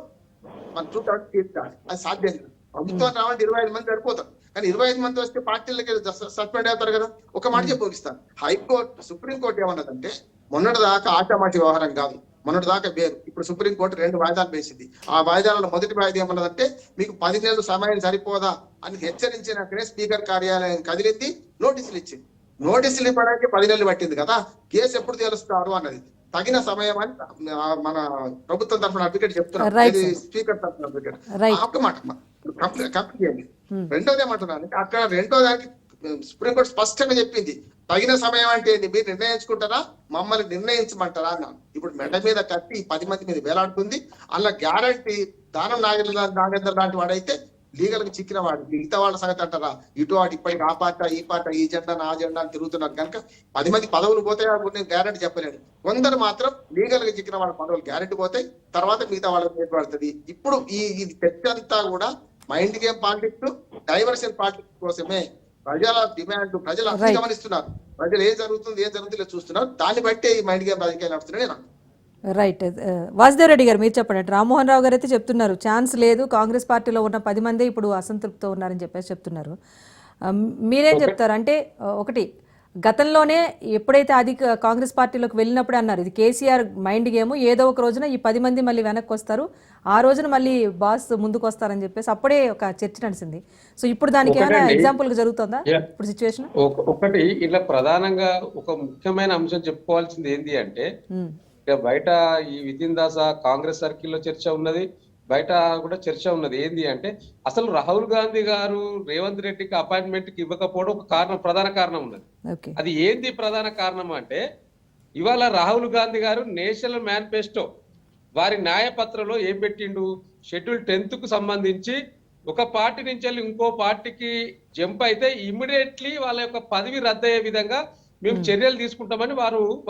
మన 2/3 తీర్చాలి, అది సాధ్యం లేదు. ప్రభుత్వం రావాలంటే 25 మంది సరిపోతారు. కానీ 25 మంది వస్తే పార్టీలకి సస్పెండ్ అవుతారు కదా. ఒక మాట చెప్పిస్తాను. హైకోర్టు సుప్రీంకోర్టు ఏమన్నదంటే మొన్నటి దాకా ఆచామాచి వ్యవహారం కాదు, మొన్నటి దాకా వేరు. ఇప్పుడు సుప్రీంకోర్టు 2 వాయిదాలు వేసింది. ఆ వాయిదాలలో మొదటి వాయిదా ఏమన్నదంటే మీకు 10 నెలలు సమయం సరిపోదా అని హెచ్చరించినక్కడే స్పీకర్ కార్యాలయం కదిలింది, నోటీసులు ఇచ్చింది. నోటీసులు ఇవ్వడానికి 10 నెలలు పట్టింది కదా. కేసు ఎప్పుడు తేలుస్తారు అన్నది తగిన సమయం అని మన ప్రభుత్వం తరఫున అడ్వకేట్ చెప్తున్నారు, స్పీకర్ తరఫున అడ్వకేట్. ఒక మాట కంప్లీట్ చేయండి. రెండోది ఏమంటున్నాను అంటే అక్కడ రెండో దానికి సుప్రీంకోర్టు స్పష్టంగా చెప్పింది, తగిన సమయం అంటే మీరు నిర్ణయించుకుంటారా మమ్మల్ని నిర్ణయించమంటారా అన్నాను. ఇప్పుడు మెడ మీద కట్టి 10 మంది మీద వేలాడుతుంది. అలా గ్యారంటీ దానం నాగేంద్ర లాంటి వాడైతే లీగల్ గా చిక్కిన వాడు. మిగతా వాళ్ళ సంగతి అంటారా? ఇటు వాడు ఇప్పటికి ఆ పార్టీ ఈ పార్టీ ఈ జెండా ఆ జెండా అని తిరుగుతున్నారు కనుక 10 మంది పదవులు పోతాయి నేను గ్యారంటీ చెప్పలేను. కొందరు మాత్రం లీగల్ గా చిక్కిన వాళ్ళ పదవులు గ్యారంటీ పోతాయి, తర్వాత మిగతా వాళ్ళకి ఏర్పడుతుంది. ఇప్పుడు ఈ చర్చ అంతా కూడా mind game politics, diversion politics కోసమే. ప్రజల డిమాండ్ ప్రజలు అన్ని గమనిస్తున్నారు. ప్రజలు ఏం జరుగుతుందో చూస్తున్నారు. దాన్ని బట్టే ఈ మైండ్ గేమ్ రాజకీయాలు నడుస్తున్నాయి నేను. రైట్. వాసుదేవ్ రెడ్డి గారు మీరు చెప్పండి. రామ్మోహన్ రావు గారు అయితే చెప్తున్నారు ఛాన్స్ లేదు, కాంగ్రెస్ పార్టీలో ఉన్న 10 మంది ఇప్పుడు అసంతృప్తితో ఉన్నారని చెప్పేసి చెప్తున్నారు. మీరేం చెప్తారు? అంటే ఒకటి, గతంలోనే ఎప్పుడైతే అది కాంగ్రెస్ పార్టీలోకి వెళ్ళినప్పుడే అన్నారు ఇది కేసీఆర్ మైండ్ గేమ్, ఏదో ఒక రోజున ఈ 10 మంది మళ్ళీ వెనక్కి వస్తారు, ఆ రోజున మళ్ళీ బాస్ ముందుకు వస్తారని చెప్పేసి అప్పుడే ఒక చర్చ నడిచింది. సో ఇప్పుడు దానికి ఏమైనా ఎగ్జాంపుల్ గా జరుగుతుందా ఇప్పుడు సిచ్యువేషన్? ఒకటి ఇలా ప్రధానంగా ఒక ముఖ్యమైన అంశం చెప్పుకోవాల్సింది ఏంటి అంటే బయట ఈ వితిన్ దాస కాంగ్రెస్ సర్కిల్లో చర్చ ఉన్నది, బయట కూడా చర్చ ఉన్నది. ఏంది అంటే అసలు రాహుల్ గాంధీ గారు రేవంత్ రెడ్డికి అపాయింట్మెంట్ కి ఇవ్వకపోవడం ఒక కారణం, ప్రధాన కారణం ఉన్నది. అది ఏంది ప్రధాన కారణం అంటే ఇవాళ రాహుల్ గాంధీ గారు నేషనల్ మేనిఫెస్టో వారి న్యాయపత్రంలో ఏం పెట్టిండు, షెడ్యూల్ 10th కు సంబంధించి ఒక పార్టీ నుంచి వెళ్ళి ఇంకో పార్టీకి జంప్ అయితే ఇమ్మీడియట్లీ వాళ్ళ యొక్క పదవి రద్దయ్యే విధంగా మేము చర్యలు తీసుకుంటామని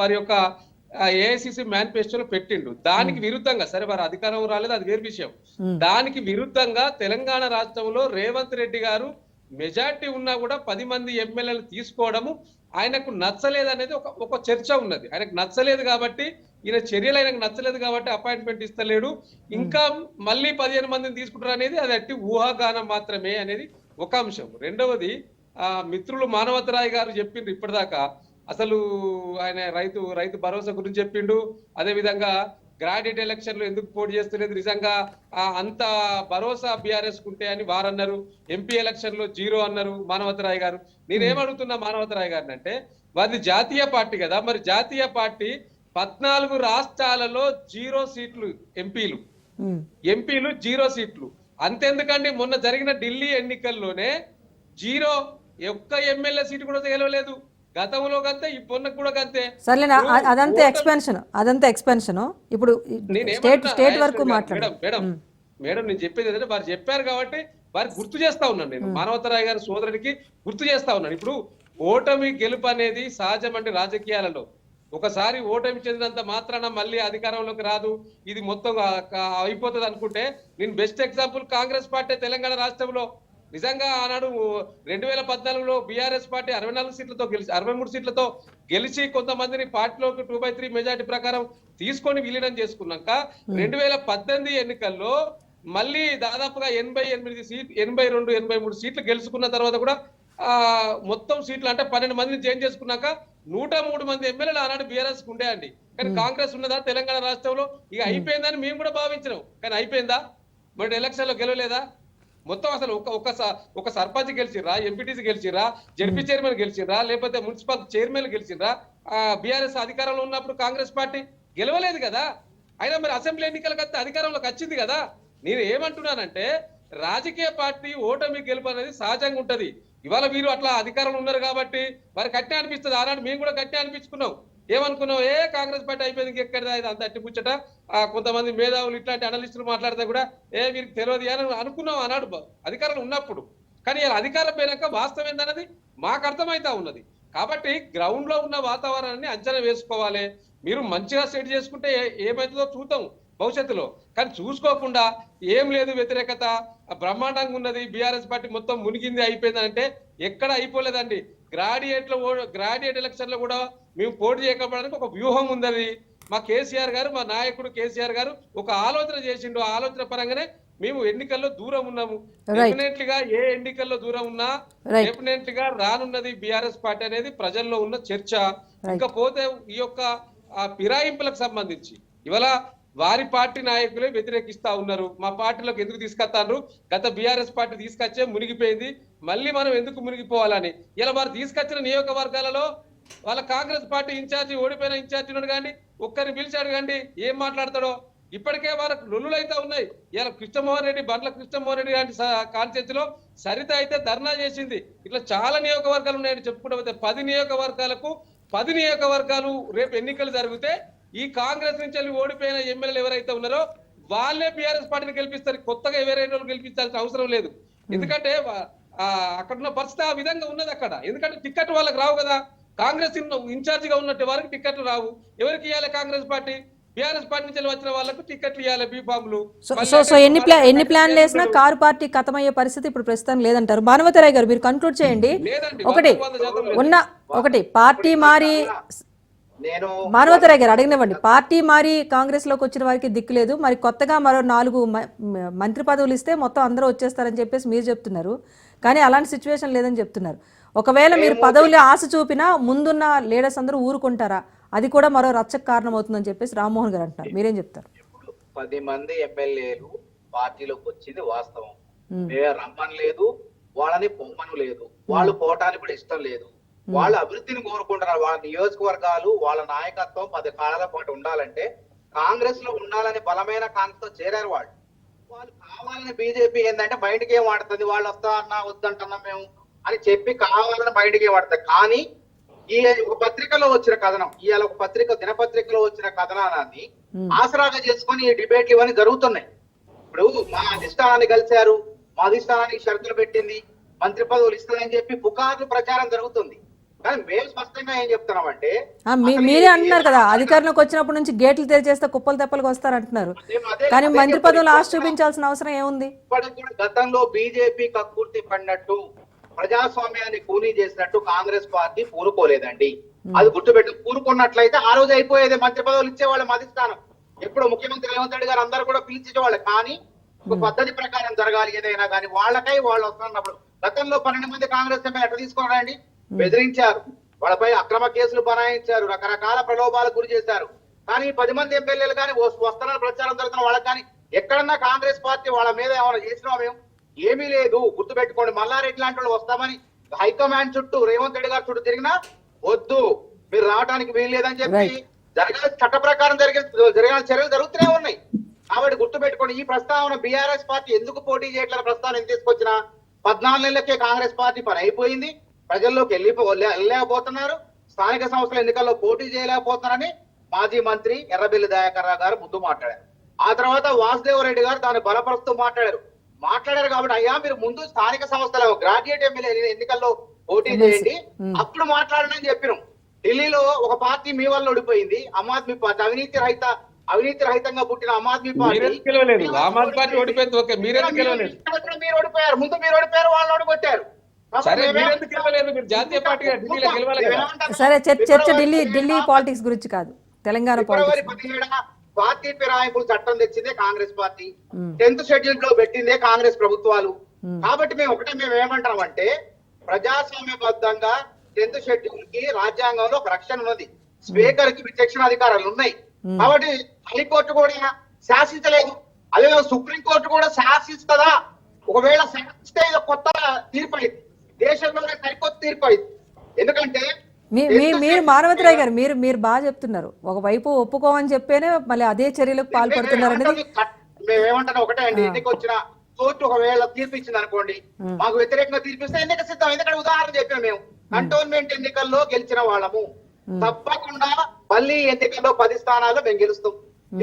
వారి యొక్క ఏఐసిసి మేనిఫెస్టోలో పెట్టిండు. దానికి విరుద్ధంగా, సరే వారు అధికారం రాలేదు అది వేరు విషయం, దానికి విరుద్ధంగా తెలంగాణ రాష్ట్రంలో రేవంత్ రెడ్డి గారు మెజార్టీ ఉన్నా కూడా 10 మంది ఎమ్మెల్యేలు తీసుకోవడము ఆయనకు నచ్చలేదనేది ఒక చర్చ ఉన్నది. ఆయనకు నచ్చలేదు కాబట్టి, ఈయన చర్యలు ఆయనకు నచ్చలేదు కాబట్టి అపాయింట్మెంట్ ఇస్తలేడు, ఇంకా మళ్ళీ 15 మందిని తీసుకుంటారు అనేది అది అట్టి ఊహాగానం మాత్రమే అనేది ఒక అంశం. రెండవది మిత్రులు మానవతరాయ్ గారు చెప్పిండ్రు ఇప్పటిదాకా, అసలు ఆయన రైతు భరోసా గురించి చెప్పిండు, అదే విధంగా గ్రాడ్యుయేట్ ఎలక్షన్ లో ఎందుకు పోటీ చేస్తలేదు, నిజంగా అంత భరోసా బీఆర్ఎస్ కుంటే అని వారన్నారు. ఎంపీ ఎలక్షన్ లో 0 అన్నారు మానవతరాయ్ గారు. నేనేమడుగుతున్నా మానవతరాయ్ గారిని అంటే, వారిది జాతీయ పార్టీ కదా, మరి జాతీయ పార్టీ 14 రాష్ట్రాలలో 0 సీట్లు ఎంపీలు 0 సీట్లు. అంతెందుకండి, మొన్న జరిగిన ఢిల్లీ ఎన్నికల్లోనే 0 ఒక్క ఎమ్మెల్యే సీటు కూడా గెలవలేదు. గతంలో కంతే ఇప్పుడు కూడా కంతే. సర్లేనా, అదంతా ఎక్స్పెన్షన్. ఇప్పుడు స్టేట్ వరకు మాట్లాడు మేడం నేను చెప్పేది ఏంటంటే, వారు చెప్పారు కాబట్టి వారికి గుర్తు చేస్తా ఉన్నాను. నేను మానవతరాయ్ గారి సోదరుడికి గుర్తు చేస్తా ఉన్నాను. ఇప్పుడు ఓటమి గెలుపు అనేది సహజం అండి రాజకీయాలలో. ఒకసారి ఓటమి చెందినంత మాత్రాన మళ్ళీ అధికారంలోకి రాదు, ఇది మొత్తం అయిపోతుంది అనుకుంటే, నేను best example Congress party Telangana రాష్ట్రంలో నిజంగా ఆనాడు 2014లో బీఆర్ఎస్ పార్టీ 64 సీట్లతో గెలిచి 63 సీట్లతో గెలిచి కొంతమందిని పార్టీలోకి 2/3 మెజార్టీ ప్రకారం తీసుకొని విలీనం చేసుకున్నాక 2018 ఎన్నికల్లో మళ్ళీ దాదాపుగా 82-83 సీట్లు గెలుచుకున్న తర్వాత కూడా మొత్తం సీట్లు అంటే 12 మందిని చేంజ్ చేసుకున్నాక 103 మంది ఎమ్మెల్యేలు ఆనాడు బీఆర్ఎస్ ఉండే అండి. కానీ కాంగ్రెస్ ఉన్నదా తెలంగాణ రాష్ట్రంలో? ఇక అయిపోయిందని మేము కూడా భావించినాం, కానీ అయిపోయిందా? మరి ఎలక్షన్ లో గెలవలేదా? మొత్తం అసలు ఒక సర్పంచ్ గెలిచిర్రా, ఎంపీటీసీ గెలిచిర్రా, జడ్పీ చైర్మన్ గెలిచిర్రా, లేకపోతే మున్సిపల్ చైర్మన్ గెలిచిర్రా? బీఆర్ఎస్ అధికారంలో ఉన్నప్పుడు కాంగ్రెస్ పార్టీ గెలవలేదు కదా. అయినా మరి అసెంబ్లీ ఎన్నికలకంతా అధికారంలోకి వచ్చింది కదా. నేను ఏమంటున్నానంటే, రాజకీయ పార్టీ ఓటమి గెలుపు అనేది సహజంగా ఉంటది. ఇవాళ వీరు అట్లా అధికారంలో ఉన్నారు కాబట్టి వారికి గట్టిగా అనిపిస్తుంది. ఆనాడు మేము కూడా గట్టిగా అనిపించుకున్నాం. ఏమనుకున్నాం, కాంగ్రెస్ పార్టీ అయిపోయింది ఎక్కడిదా ఇది అంత అట్టిపుచ్చట, కొంతమంది మేధావులు ఇట్లాంటి అనలిస్టులు మాట్లాడితే కూడా వీరికి తెలియదు అని అనుకున్నాం ఆనాడు అధికారంలో ఉన్నప్పుడు. కానీ ఇలా అధికారం పోయినాక వాస్తవం ఏందన్నది మాకు అర్థమైతా ఉన్నది. కాబట్టి గ్రౌండ్ లో ఉన్న వాతావరణాన్ని అంచనా వేసుకోవాలి. మీరు మంచిగా సెట్ చేసుకుంటే ఏమైతుందో చూద్దాం భవిష్యత్తులో. కానీ చూసుకోకుండా ఏం లేదు, వ్యతిరేకత బ్రహ్మాండంగా ఉన్నది, బీఆర్ఎస్ పార్టీ మొత్తం మునిగింది అయిపోయింది అంటే ఎక్కడ అయిపోలేదండి. గ్రాడ్యుయేట్ ఎలక్షన్ లో కూడా మేము పోటీ చేయకపోవడానికి ఒక వ్యూహం ఉందని మా కేసీఆర్ గారు, మా నాయకుడు కేసీఆర్ గారు ఒక ఆలోచన చేసిండు. ఆ ఆలోచన పరంగానే మేము ఎన్నికల్లో దూరం ఉన్నాము. డెఫినెట్లీ గా ఏ ఎన్నికల్లో దూరం ఉన్నా డెఫినెట్లీ గా రానున్నది బీఆర్ఎస్ పార్టీ అనేది ప్రజల్లో ఉన్న చర్చ. ఇకపోతే ఈ యొక్క ఫిరాయింపులకు సంబంధించి ఇవాళ వారి పార్టీ నాయకులే వ్యతిరేకిస్తా ఉన్నారు. మా పార్టీలోకి ఎందుకు తీసుకొస్తారు, గత బీఆర్ఎస్ పార్టీ తీసుకొచ్చే మునిగిపోయింది, మళ్ళీ మనం ఎందుకు మునిగిపోవాలని. ఇలా వారు తీసుకొచ్చిన నియోజకవర్గాలలో వాళ్ళ కాంగ్రెస్ పార్టీ ఇన్ఛార్జి, ఓడిపోయిన ఇన్ఛార్జి ఉన్నాడు కానీ ఒక్కరిని పిలిచాడు కానీ ఏం మాట్లాడతాడో. ఇప్పటికే వాళ్ళకు లొల్లులు అయితే ఉన్నాయి. ఇలా బండ్ల కృష్ణమోహన్ రెడ్డి లాంటి కాన్స్టిట్యూన్సీలో సరిత అయితే ధర్నా చేసింది. ఇట్లా చాలా నియోజకవర్గాలు ఉన్నాయని చెప్పుకుంటూ పోతే 10 నియోజకవర్గాలు రేపు ఎన్నికలు జరిగితే ఈ కాంగ్రెస్ నుంచి వెళ్ళి ఓడిపోయిన ఎమ్మెల్యేలు ఎవరైతే ఉన్నారో వాళ్ళే బీఆర్ఎస్ పార్టీని గెలిపిస్తారు. కొత్తగా ఎవరైనా గెలిపించాల్సిన అవసరం లేదు. ఎందుకంటే అక్కడ ఉన్న పరిస్థితి ఆ విధంగా ఉన్నది అక్కడ. ఎందుకంటే టికెట్ వాళ్ళకి రావు కదా. కాంగ్రెస్ ఇన్ఛార్జిగా ఉన్నట్టు వారికి టికెట్లు రావు. ఎవరికి ఇవ్వాలి? కాంగ్రెస్ పార్టీ. బీఆర్ఎస్ పార్టీ నుంచి వచ్చిన వాళ్ళకు టికెట్లు ఇవ్వాలి, బీఫామ్లు. సో ఎన్ని ప్లాన్లు వేసినా కారు పార్టీ ఖతమయ్యే పరిస్థితి ఇప్పుడు ప్రస్తుతం లేదంటారు. భానుమతిరాయ్ గారు మీరు కంక్లూడ్ చేయండి. ఒకటి పార్టీ మారి మానవతరాయ్ గారు అడిగినవ్వండి, పార్టీ మారి కాంగ్రెస్ లోకి వచ్చిన వారికి దిక్కు లేదు, మరి కొత్తగా మరో 4 మంత్రి పదవులు ఇస్తే మొత్తం అందరూ వచ్చేస్తారని చెప్పేసి మీరు చెప్తున్నారు. కానీ అలాంటి సిచ్యువేషన్ లేదని చెప్తున్నారు. ఒకవేళ మీరు పదవులు ఆశ చూపినా ముందున్న లీడర్స్ అందరూ ఊరుకుంటారా? అది కూడా మరో రచ్చకు కారణం అవుతుందని చెప్పేసి రామ్మోహన్ గారు అంటున్నారు. మీరేం చెప్తారు? 10 మంది ఎమ్మెల్యేలు పార్టీలోకి వచ్చింది వాస్తవం. రమ్మని లేదు, వాళ్ళని పొమ్మను లేదు, వాళ్ళు పోవటానికి కూడా ఇష్టం లేదు. వాళ్ళ అభివృద్ధిని కోరుకుంటున్నారు. వాళ్ళ నియోజకవర్గాలు, వాళ్ళ నాయకత్వం 10 కాలాల పాటు ఉండాలంటే కాంగ్రెస్ లో ఉండాలని బలమైన కాంగ్రెస్ తో చేరారు. వాళ్ళు కావాలని బీజేపీ ఏంటంటే బయటకి ఏం వాడుతుంది, వాళ్ళు వస్తా అన్నా వద్దంటున్నాం మేము అని చెప్పి కావాలని బయటకి ఏం వాడతారు. కానీ ఈ ఒక పత్రికలో వచ్చిన కథనం, ఇవాళ ఒక దినపత్రికలో వచ్చిన కథనాన్ని ఆసరాగా చేసుకొని ఈ డిబేట్లు ఇవన్నీ జరుగుతున్నాయి. ఇప్పుడు మా అధిష్టానాన్ని కలిశారు, మా అధిష్టానానికి షరతులు పెట్టింది, మంత్రి పదవులు ఇస్తుందని చెప్పి పుకార్లు ప్రచారం జరుగుతుంది. కానీ మేము స్పష్టంగా ఏం చెప్తున్నామంటే, మీరే అంటున్నారు కదా అధికారంలోకి వచ్చినప్పటి నుంచి గేట్లు తెరిచేస్తే కుప్పలు తెప్పలకు వస్తారంటున్నారు. కానీ మంత్రి పదవులు ఆశ చూపించాల్సిన అవసరం ఏముంది? గతంలో బీజేపీ కక్కుర్తి పడినట్టు ప్రజాస్వామ్యాన్ని కూనీ చేసినట్టు కాంగ్రెస్ పార్టీ పూనుకోలేదండి. అది గుర్తుపెట్టు. పూనుకున్నట్లయితే ఆ రోజు అయిపోయేది, మంత్రి పదవులు ఇచ్చేవాళ్ళం అధిష్టానం. ఎప్పుడు ముఖ్యమంత్రి రేవంత్ రెడ్డి గారు అందరూ కూడా పిలిచేవాళ్ళు. కానీ ఒక పద్ధతి ప్రకారం జరగాలి ఏదైనా కానీ. వాళ్ళకై వాళ్ళు వస్తున్నప్పుడు గతంలో 12 మంది కాంగ్రెస్ ఎమ్మెల్యే ఎట్లా తీసుకున్నారండి? బెదిరించారు, వాళ్ళపై అక్రమ కేసులు బనాయించారు, రకరకాల ప్రలోభాలకు గురి చేశారు. కానీ 10 మంది ఎమ్మెల్యేలు కానీ వస్తున్న ప్రచారం జరుగుతున్న వాళ్ళకి కానీ ఎక్కడన్నా కాంగ్రెస్ పార్టీ వాళ్ళ మీద ఏమైనా చేసినా మేము ఏమీ లేదు. గుర్తుపెట్టుకోండి, మల్లారెడ్డి లాంటి వాళ్ళు వస్తామని హైకమాండ్ చుట్టూ రేవంత్ రెడ్డి గారి చుట్టూ తిరిగినా వద్దు, మీరు రావడానికి వీలు లేదని చెప్పి జరగాలి. చట్ట ప్రకారం జరిగిన చర్యలు జరుగుతూనే ఉన్నాయి. కాబట్టి గుర్తుపెట్టుకోండి, ఈ ప్రస్తావన బీఆర్ఎస్ పార్టీ ఎందుకు పోటీ చేయట్లేదు ప్రస్తావన ఎంత తీసుకొచ్చినా 14 నెలలకే కాంగ్రెస్ పార్టీ పని అయిపోయింది. ప్రజల్లోకి వెళ్ళలేకపోతున్నారు. స్థానిక సంస్థల ఎన్నికల్లో పోటీ చేయలేకపోతున్నారని మాజీ మంత్రి ఎర్రబెల్లి దయాకర్ రావు గారు ముందు మాట్లాడారు. ఆ తర్వాత వాసుదేవ్ రెడ్డి గారు దాన్ని బలపరుస్తూ మాట్లాడారు కాబట్టి అయ్యా మీరు ముందు స్థానిక సంస్థల గ్రాడ్యుయేట్ ఎమ్మెల్యే ఎన్నికల్లో పోటీ చేయండి, అప్పుడు మాట్లాడనని చెప్పినాం. ఢిల్లీలో ఒక పార్టీ మీ వల్ల ఓడిపోయింది, ఆమ్ ఆద్మీ పార్టీ, అవినీతి రహితంగా పుట్టిన ఆమ్ ఆద్మీ పార్టీ. మీరు ఓడిపోయారు, ముందు మీరు ఓడిపోయారు, వాళ్ళు ఓడిపోయారు. సరే, చర్చ ఢిల్లీ పాలిటిక్స్ గురించి కాదు, తెలంగాణ ఫిబ్రవరి 17 పార్టీ ఫిరాయింపులు చట్టం తెచ్చిందే కాంగ్రెస్ పార్టీ, 10th షెడ్యూల్ లో పెట్టిందే కాంగ్రెస్ ప్రభుత్వాలు. కాబట్టి మేము ఏమంటామంటే ప్రజాస్వామ్యబద్ధంగా 10th షెడ్యూల్ కి రాజ్యాంగంలో ఒక రక్షణ ఉన్నది, స్పీకర్ కి విచక్షణ అధికారాలు ఉన్నాయి. కాబట్టి హైకోర్టు కూడా శాసించలేదు, అదే సుప్రీంకోర్టు కూడా శాసిస్తుందా? ఒకవేళ శాసిస్తే ఇది కొత్త తీర్పు అయింది, దేశంలోనే సరికొత్త తీర్పు అయింది. ఎందుకంటే మీరు మానవతిరాయ్ గారు మీరు బాగా చెప్తున్నారు. ఒకవైపు ఒప్పుకోమని చెప్పేనే మళ్ళీ అదే చర్యలకు పాల్పడుతున్నారు అనేది. మేమేమంటాం ఒకటే అండి, ఎన్నిక వచ్చిన కోర్టు ఒకవేళ తీర్పు ఇచ్చింది అనుకోండి, మాకు వ్యతిరేకంగా తీర్పిస్తే ఎన్నిక సిద్ధం. ఎందుకంటే ఉదాహరణ చెప్పిన మేము కంటోన్మెంట్ ఎన్నికల్లో గెలిచిన వాళ్ళము, తప్పకుండా మళ్ళీ ఎన్నికల్లో 10 స్థానాల్లో మేము గెలుస్తాం.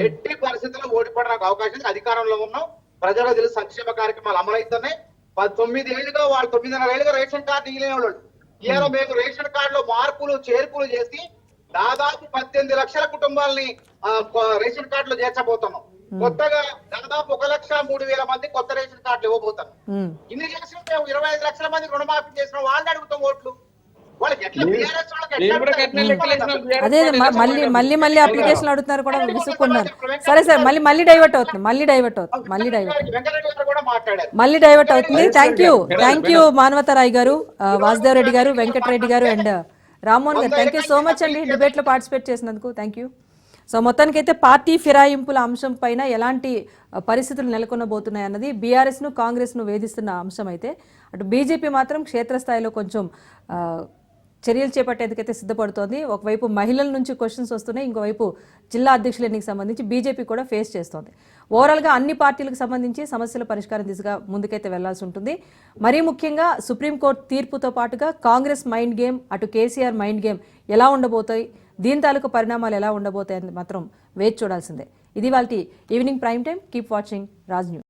ఎట్టి పరిస్థితుల్లో ఓడిపోవడానికి అవకాశం, అధికారంలో ఉన్నాం, ప్రజలకు తెలుసు సంక్షేమ కార్యక్రమాలు అమలవుతున్నాయి. 19 ఏళ్ళుగా వాళ్ళు 9.5 ఏళ్ళుగా రేషన్ కార్డు ఇవ్వలేని వాళ్ళు. ఇలా మేము రేషన్ కార్డులో మార్పులు చేర్పులు చేసి దాదాపు 18 లక్షల కుటుంబాలని రేషన్ కార్డులో చేర్చబోతున్నాం. కొత్తగా దాదాపు 1,03,000 మంది కొత్త రేషన్ కార్డులు ఇవ్వబోతున్నాం. ఇన్ని చేసి మేము 25 లక్షల మంది రుణమాఫీ చేసిన వాళ్ళని అడుగుతాం ఓట్లు. వాళ్ళకి ఎట్లా బీఆర్ఎస్ అదే మళ్ళీ అప్లికేషన్ అడుగుతున్నారు కూడా, విసుక్కున్నారు. సరే మళ్ళీ డైవర్ట్ అవుతుంది. థ్యాంక్ యూ మానవతరాయ్ గారు, వాసుదేవ్ రెడ్డి గారు, వెంకటరెడ్డి గారు అండ్ రామ్మోహన్ గారు. థ్యాంక్ యూ సో మచ్ అండి డిబేట్ లో పార్టిసిపేట్ చేసినందుకు. Thank you. సో మొత్తానికైతే పార్టీ ఫిరాయింపుల అంశం పైన ఎలాంటి పరిస్థితులు నెలకొనబోతున్నాయి అన్నది బీఆర్ఎస్ ను కాంగ్రెస్ ను వేధిస్తున్న అంశం అయితే, అటు బీజేపీ మాత్రం క్షేత్రస్థాయిలో కొంచెం చర్యలు చేపట్టేందుకైతే సిద్ధపడుతోంది. ఒకవైపు మహిళల నుంచి క్వశ్చన్స్ వస్తున్నాయి, ఇంకోవైపు జిల్లా అధ్యక్షుల ఎన్నికకి సంబంధించి బీజేపీ కూడా ఫేస్ చేస్తోంది. ఓవరాల్గా అన్ని పార్టీలకు సంబంధించి సమస్యల పరిష్కారం దిశగా ముందుకైతే వెళ్లాల్సి ఉంటుంది. మరీ ముఖ్యంగా సుప్రీంకోర్టు తీర్పుతో పాటుగా కాంగ్రెస్ మైండ్ గేమ్, అటు కేసీఆర్ మైండ్ గేమ్ ఎలా ఉండబోతాయి, దీని తాలూకు పరిణామాలు ఎలా ఉండబోతాయని మాత్రం వేచి చూడాల్సిందే. ఇది వాళ్ళ evening prime time. Keep watching Raj news.